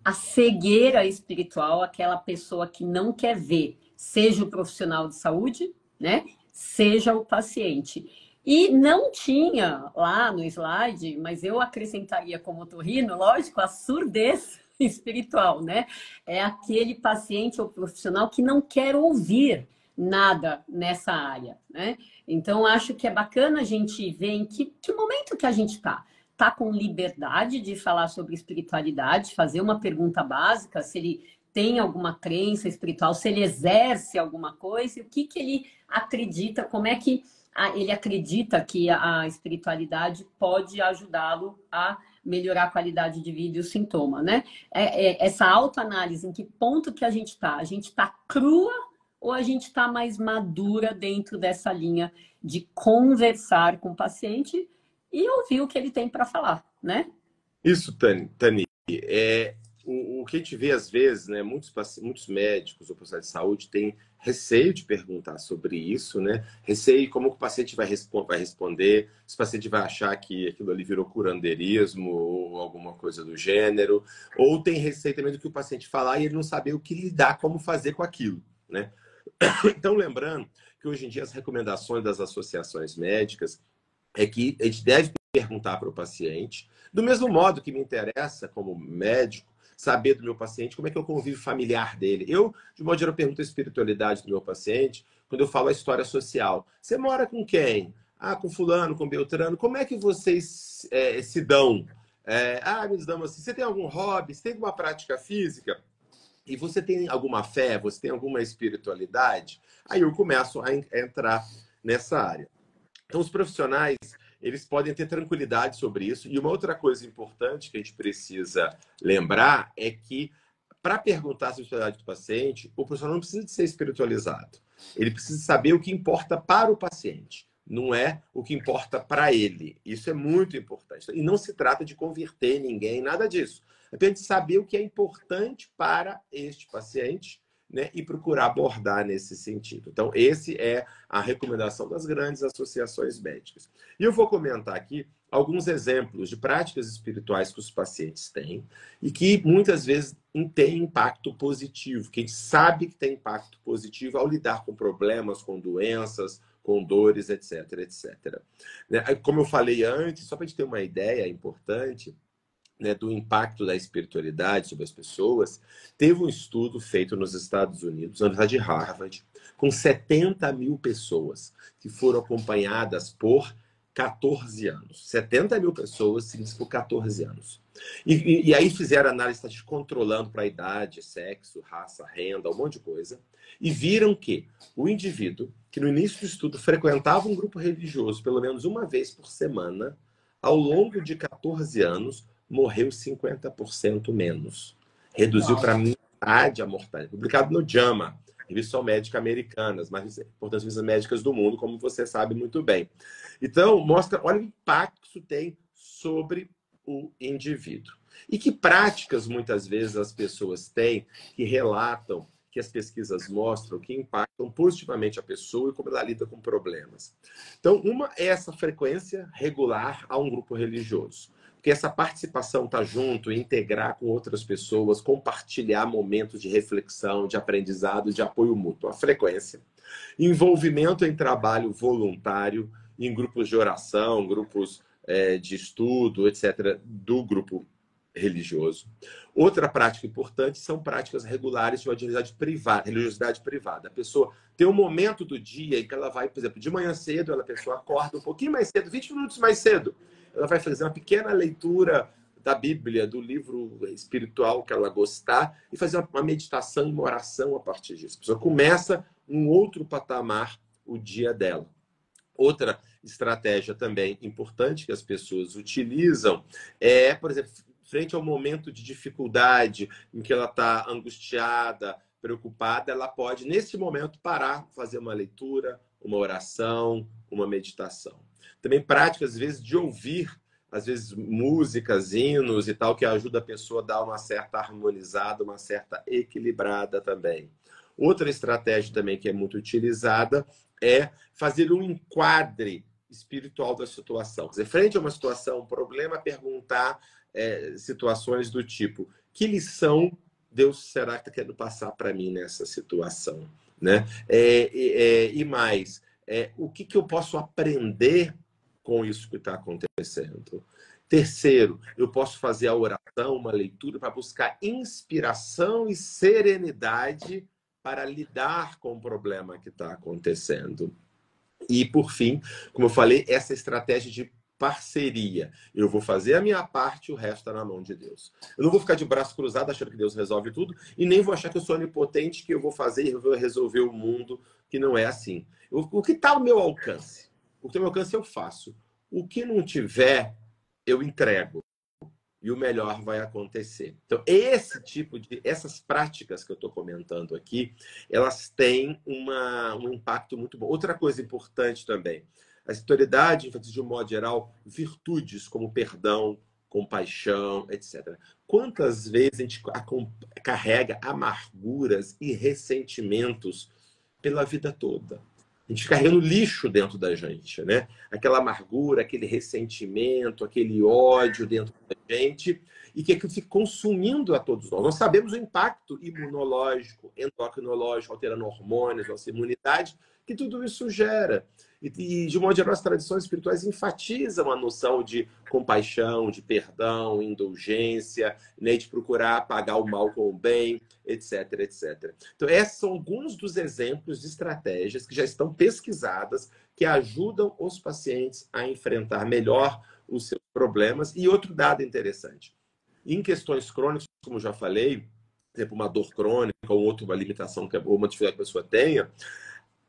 a cegueira espiritual, aquela pessoa que não quer ver, seja o profissional de saúde, né, seja o paciente. E não tinha lá no slide, mas eu acrescentaria como otorrino, lógico, a surdez espiritual, né? É aquele paciente ou profissional que não quer ouvir nada nessa área, né? Então, acho que é bacana a gente ver em que momento que a gente está. Está com liberdade de falar sobre espiritualidade, fazer uma pergunta básica, se ele tem alguma crença espiritual, se ele exerce alguma coisa, o que que ele acredita, como é que ele acredita que a espiritualidade pode ajudá-lo a melhorar a qualidade de vida e o sintoma, né? Essa autoanálise, em que ponto que a gente está? A gente está crua ou a gente está mais madura dentro dessa linha de conversar com o paciente e ouvir o que ele tem para falar, né? Isso, Tani, o que a gente vê às vezes, né? Muitos médicos ou profissionais de saúde têm receio de perguntar sobre isso, né? Receio como o paciente vai responder, se o paciente vai achar que aquilo ali virou curandeirismo ou alguma coisa do gênero, ou tem receio também do que o paciente falar e ele não saber o que lidar, como fazer com aquilo, né? Então, lembrando que hoje em dia as recomendações das associações médicas é que a gente deve perguntar para o paciente, do mesmo modo que me interessa, como médico, saber do meu paciente como é que é o convívio familiar dele. Eu, de modo geral, pergunto a espiritualidade do meu paciente quando eu falo a história social. Você mora com quem? Ah, com fulano, com Beltrano. Como é que vocês se dão? Nos damos assim. Você tem algum hobby? Você tem alguma prática física? E você tem alguma fé? Você tem alguma espiritualidade? Aí eu começo a entrar nessa área. Então, os profissionais, eles podem ter tranquilidade sobre isso. E uma outra coisa importante que a gente precisa lembrar é que, para perguntar a espiritualidade do paciente, o profissional não precisa de ser espiritualizado. Ele precisa saber o que importa para o paciente, não é o que importa para ele. Isso é muito importante. E não se trata de converter ninguém, nada disso. É apenas saber o que é importante para este paciente, né, e procurar abordar nesse sentido. Então, esse é a recomendação das grandes associações médicas. E eu vou comentar aqui alguns exemplos de práticas espirituais que os pacientes têm e que muitas vezes têm impacto positivo, que a gente sabe que tem impacto positivo ao lidar com problemas, com doenças, com dores, etc, etc. Como eu falei antes, só para a gente ter uma ideia importante, né, do impacto da espiritualidade sobre as pessoas, teve um estudo feito nos Estados Unidos, na Universidade de Harvard, com 70 mil pessoas que foram acompanhadas por 14 anos. 70 mil pessoas seguidas por 14 anos. E aí fizeram análise de controlando para a idade, sexo, raça, renda, um monte de coisa, e viram que o indivíduo, que no início do estudo frequentava um grupo religioso pelo menos uma vez por semana, ao longo de 14 anos, morreu 50% menos. Reduziu para metade a mortalidade. Publicado no JAMA, Revista Médica Americana, as mais importantes revistas médicas do mundo, como você sabe muito bem. Então, mostra, olha o impacto que isso tem sobre o indivíduo. E que práticas, muitas vezes, as pessoas têm que relatam, que as pesquisas mostram, que impactam positivamente a pessoa e como ela lida com problemas. Então, uma é essa frequência regular a um grupo religioso. Porque essa participação tá junto, integrar com outras pessoas, compartilhar momentos de reflexão, de aprendizado, de apoio mútuo. A frequência. Envolvimento em trabalho voluntário, em grupos de oração, grupos de estudo, etc., do grupo religioso. Outra prática importante são práticas regulares de uma religiosidade privada. A pessoa tem um momento do dia em que ela vai, por exemplo, de manhã cedo, a pessoa acorda um pouquinho mais cedo, 20 minutos mais cedo. Ela vai fazer uma pequena leitura da Bíblia, do livro espiritual que ela gostar, e fazer uma meditação e uma oração a partir disso. A pessoa começa um outro patamar o dia dela. Outra estratégia também importante que as pessoas utilizam é, por exemplo, frente ao momento de dificuldade, em que ela está angustiada, preocupada, ela pode, nesse momento, parar, fazer uma leitura, uma oração, uma meditação. Também práticas, às vezes, de ouvir, às vezes, músicas, hinos e tal, que ajuda a pessoa a dar uma certa harmonizada, uma certa equilibrada também. Outra estratégia também que é muito utilizada é fazer um enquadre espiritual da situação. Quer dizer, frente a uma situação, um problema, perguntar situações do tipo: que lição Deus será que está querendo passar para mim nessa situação? Né? E mais, o que eu posso aprender com isso que está acontecendo? Terceiro, eu posso fazer a oração, uma leitura, para buscar inspiração e serenidade para lidar com o problema que está acontecendo. E, por fim, como eu falei, essa estratégia de parceria. Eu vou fazer a minha parte, o resto está na mão de Deus. Eu não vou ficar de braço cruzado achando que Deus resolve tudo e nem vou achar que eu sou onipotente, que eu vou fazer e vou resolver o mundo, que não é assim. O que está ao meu alcance? O que está ao meu alcance eu faço. O que não tiver, eu entrego. E o melhor vai acontecer. Então, essas práticas que eu estou comentando aqui, elas têm um impacto muito bom. Outra coisa importante também, a espiritualidade, de um modo geral, virtudes como perdão, compaixão, etc. Quantas vezes a gente carrega amarguras e ressentimentos pela vida toda? A gente carregando lixo dentro da gente, né? Aquela amargura, aquele ressentimento, aquele ódio dentro da gente, e que aquilo fica consumindo a todos nós. Nós sabemos o impacto imunológico, endocrinológico, alterando hormônios, nossa imunidade, que tudo isso gera. E de modo geral, as tradições espirituais enfatizam a noção de compaixão, de perdão, indulgência, né, de procurar pagar o mal com o bem, etc, etc. Então, esses são alguns dos exemplos de estratégias que já estão pesquisadas, que ajudam os pacientes a enfrentar melhor os seus problemas. E outro dado interessante, em questões crônicas, como eu já falei, por exemplo, uma dor crônica ou uma limitação, ou uma dificuldade que a pessoa tenha,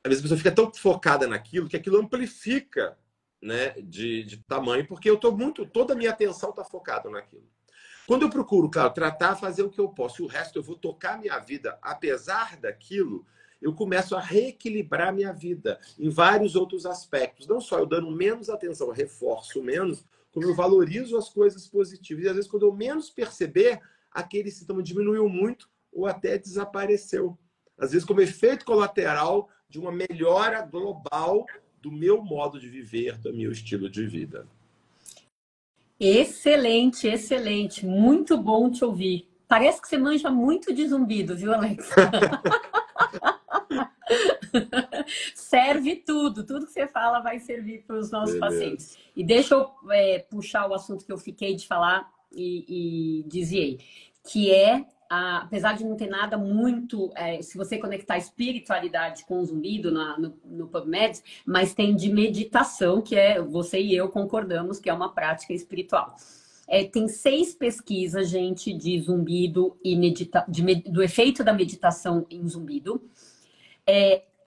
às vezes a pessoa fica tão focada naquilo que aquilo amplifica, né, de tamanho, porque toda a minha atenção está focada naquilo. Quando eu procuro, claro, tratar, fazer o que eu posso, e o resto eu vou tocar a minha vida, apesar daquilo, eu começo a reequilibrar a minha vida em vários outros aspectos. Não só eu dando menos atenção, eu reforço menos, como eu valorizo as coisas positivas. E às vezes, quando eu menos perceber, aquele sintoma diminuiu muito ou até desapareceu. Às vezes, como efeito colateral de uma melhora global do meu modo de viver, do meu estilo de vida. Excelente, excelente. Muito bom te ouvir. Parece que você manja muito de zumbido, viu, Alex? Serve tudo. Tudo que você fala vai servir para os nossos pacientes. E deixa eu puxar o assunto que eu fiquei de falar e desviei. Que é, apesar de não ter nada muito... se você conectar a espiritualidade com o zumbido no PubMed, mas tem de meditação, que você e eu concordamos que é uma prática espiritual. Tem 6 pesquisas, gente, de zumbido e do efeito da meditação em zumbido.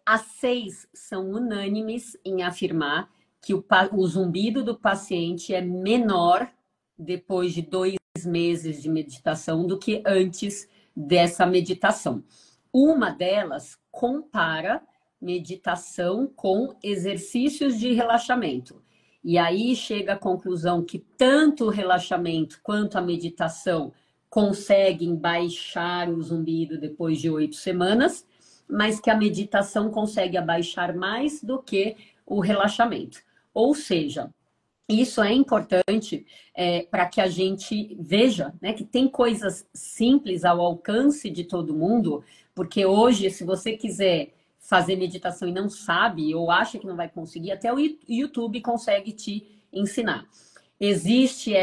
As 6 são unânimes em afirmar que o zumbido do paciente é menor depois de 2 meses de meditação do que antes dessa meditação. Uma delas compara meditação com exercícios de relaxamento. E aí chega à conclusão que tanto o relaxamento quanto a meditação conseguem baixar o zumbido depois de 8 semanas, mas que a meditação consegue abaixar mais do que o relaxamento. Ou seja, isso é importante para que a gente veja, né, que tem coisas simples ao alcance de todo mundo, porque hoje, se você quiser fazer meditação e não sabe, ou acha que não vai conseguir, até o YouTube consegue te ensinar. Existe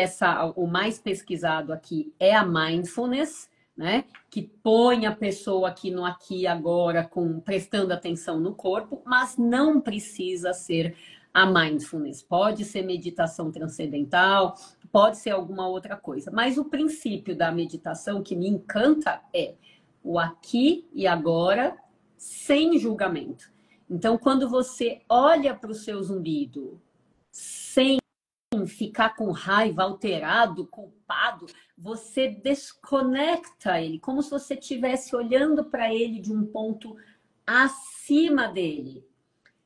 o mais pesquisado aqui é a mindfulness, né, que põe a pessoa aqui no aqui e agora, prestando atenção no corpo, mas não precisa ser a mindfulness. Pode ser meditação transcendental, pode ser alguma outra coisa. Mas o princípio da meditação que me encanta é o aqui e agora, sem julgamento. Então, quando você olha para o seu zumbido sem ficar com raiva, alterado, culpado, você desconecta ele, como se você estivesse olhando para ele de um ponto acima dele.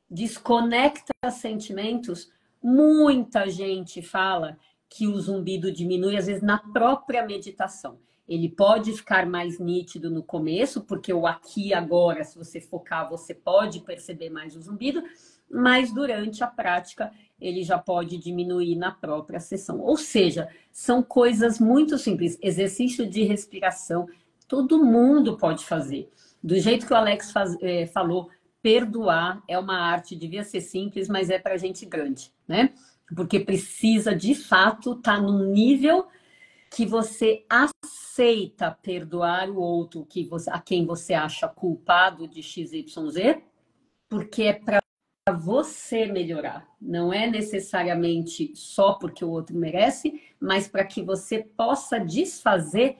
Desconecta sentimentos. Muita gente fala que o zumbido diminui, às vezes, na própria meditação. Ele pode ficar mais nítido no começo, porque o aqui e agora, se você focar, você pode perceber mais o zumbido, mas durante a prática ele já pode diminuir na própria sessão. Ou seja, são coisas muito simples. Exercício de respiração, todo mundo pode fazer. Do jeito que o Alex falou, perdoar é uma arte, devia ser simples, mas é para gente grande, né? Porque precisa, de fato, estar num nível que você aceita perdoar o outro a quem você acha culpado de XYZ, porque é para você melhorar. Não é necessariamente só porque o outro merece, mas para que você possa desfazer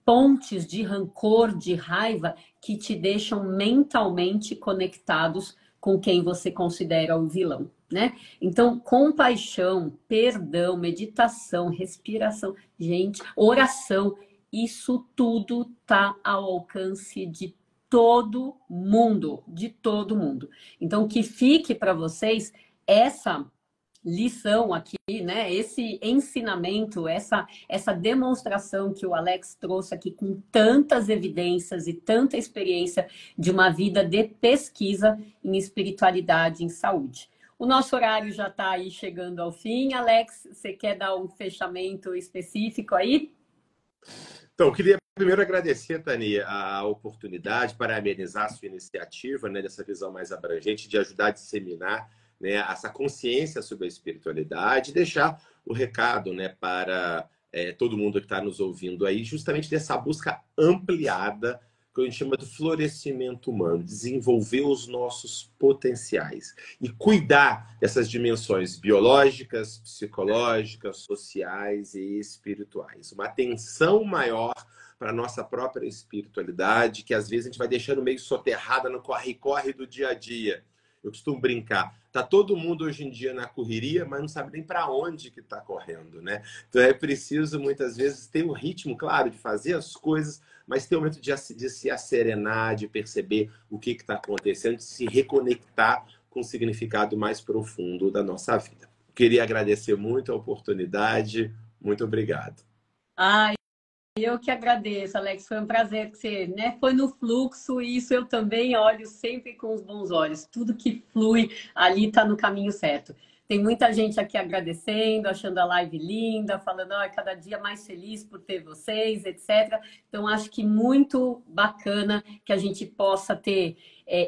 pontes de rancor, de raiva que te deixam mentalmente conectados com quem você considera o vilão, né? Então, compaixão, perdão, meditação, respiração, gente, oração, isso tudo tá ao alcance de todo mundo, de todo mundo. Então, que fique para vocês essa lição aqui, né? Esse ensinamento, essa demonstração que o Alex trouxe aqui com tantas evidências e tanta experiência de uma vida de pesquisa em espiritualidade, em saúde. O nosso horário já está aí chegando ao fim. Alex, você quer dar um fechamento específico aí? Então, eu queria primeiro agradecer, Tani, a oportunidade, parabenizar a sua iniciativa, né, dessa visão mais abrangente, de ajudar a disseminar, né, essa consciência sobre a espiritualidade, e deixar o recado, né, para todo mundo que está nos ouvindo aí, justamente dessa busca ampliada, que a gente chama de florescimento humano, desenvolver os nossos potenciais e cuidar dessas dimensões biológicas, psicológicas, sociais e espirituais. Uma atenção maior para a nossa própria espiritualidade, que às vezes a gente vai deixando meio soterrada no corre-corre do dia a dia. Eu costumo brincar, tá todo mundo hoje em dia na correria, mas não sabe nem para onde que está correndo, né? Então é preciso muitas vezes ter um ritmo, claro, de fazer as coisas, mas ter um momento de se asserenar, de perceber o que está acontecendo, de se reconectar com o significado mais profundo da nossa vida. Queria agradecer muito a oportunidade. Muito obrigado. Ai, eu que agradeço, Alex. Foi um prazer que você, né, foi no fluxo, e isso eu também olho sempre com os bons olhos. Tudo que flui ali está no caminho certo. Tem muita gente aqui agradecendo, achando a live linda, falando, oh, cada dia mais feliz por ter vocês, etc. Então, acho que muito bacana que a gente possa ter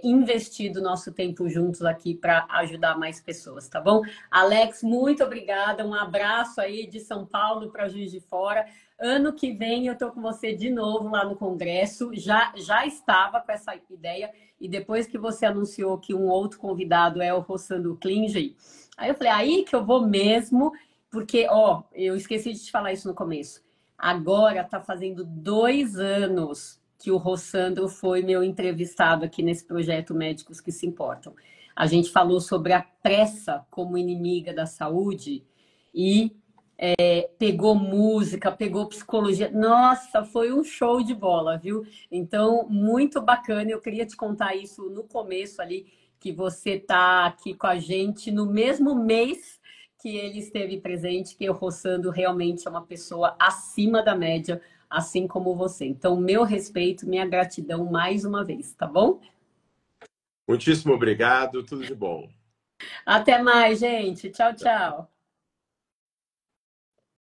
investido nosso tempo juntos aqui para ajudar mais pessoas, tá bom? Alex, muito obrigada. Um abraço aí de São Paulo para Juiz de Fora. Ano que vem eu estou com você de novo lá no Congresso. Já estava com essa ideia, e depois que você anunciou que um outro convidado é o Rossandro Klinge, aí eu falei, aí que eu vou mesmo, porque, ó, eu esqueci de te falar isso no começo. Agora tá fazendo 2 anos que o Rossandro foi meu entrevistado aqui nesse projeto Médicos que Se Importam. A gente falou sobre a pressa como inimiga da saúde e pegou música, pegou psicologia. Nossa, foi um show de bola, viu? Então, muito bacana. Eu queria te contar isso no começo ali, que você tá aqui com a gente no mesmo mês que ele esteve presente, que o Rossandro realmente é uma pessoa acima da média, assim como você. Então, meu respeito, minha gratidão mais uma vez, tá bom? Muitíssimo obrigado, tudo de bom. Até mais, gente. Tchau, tchau.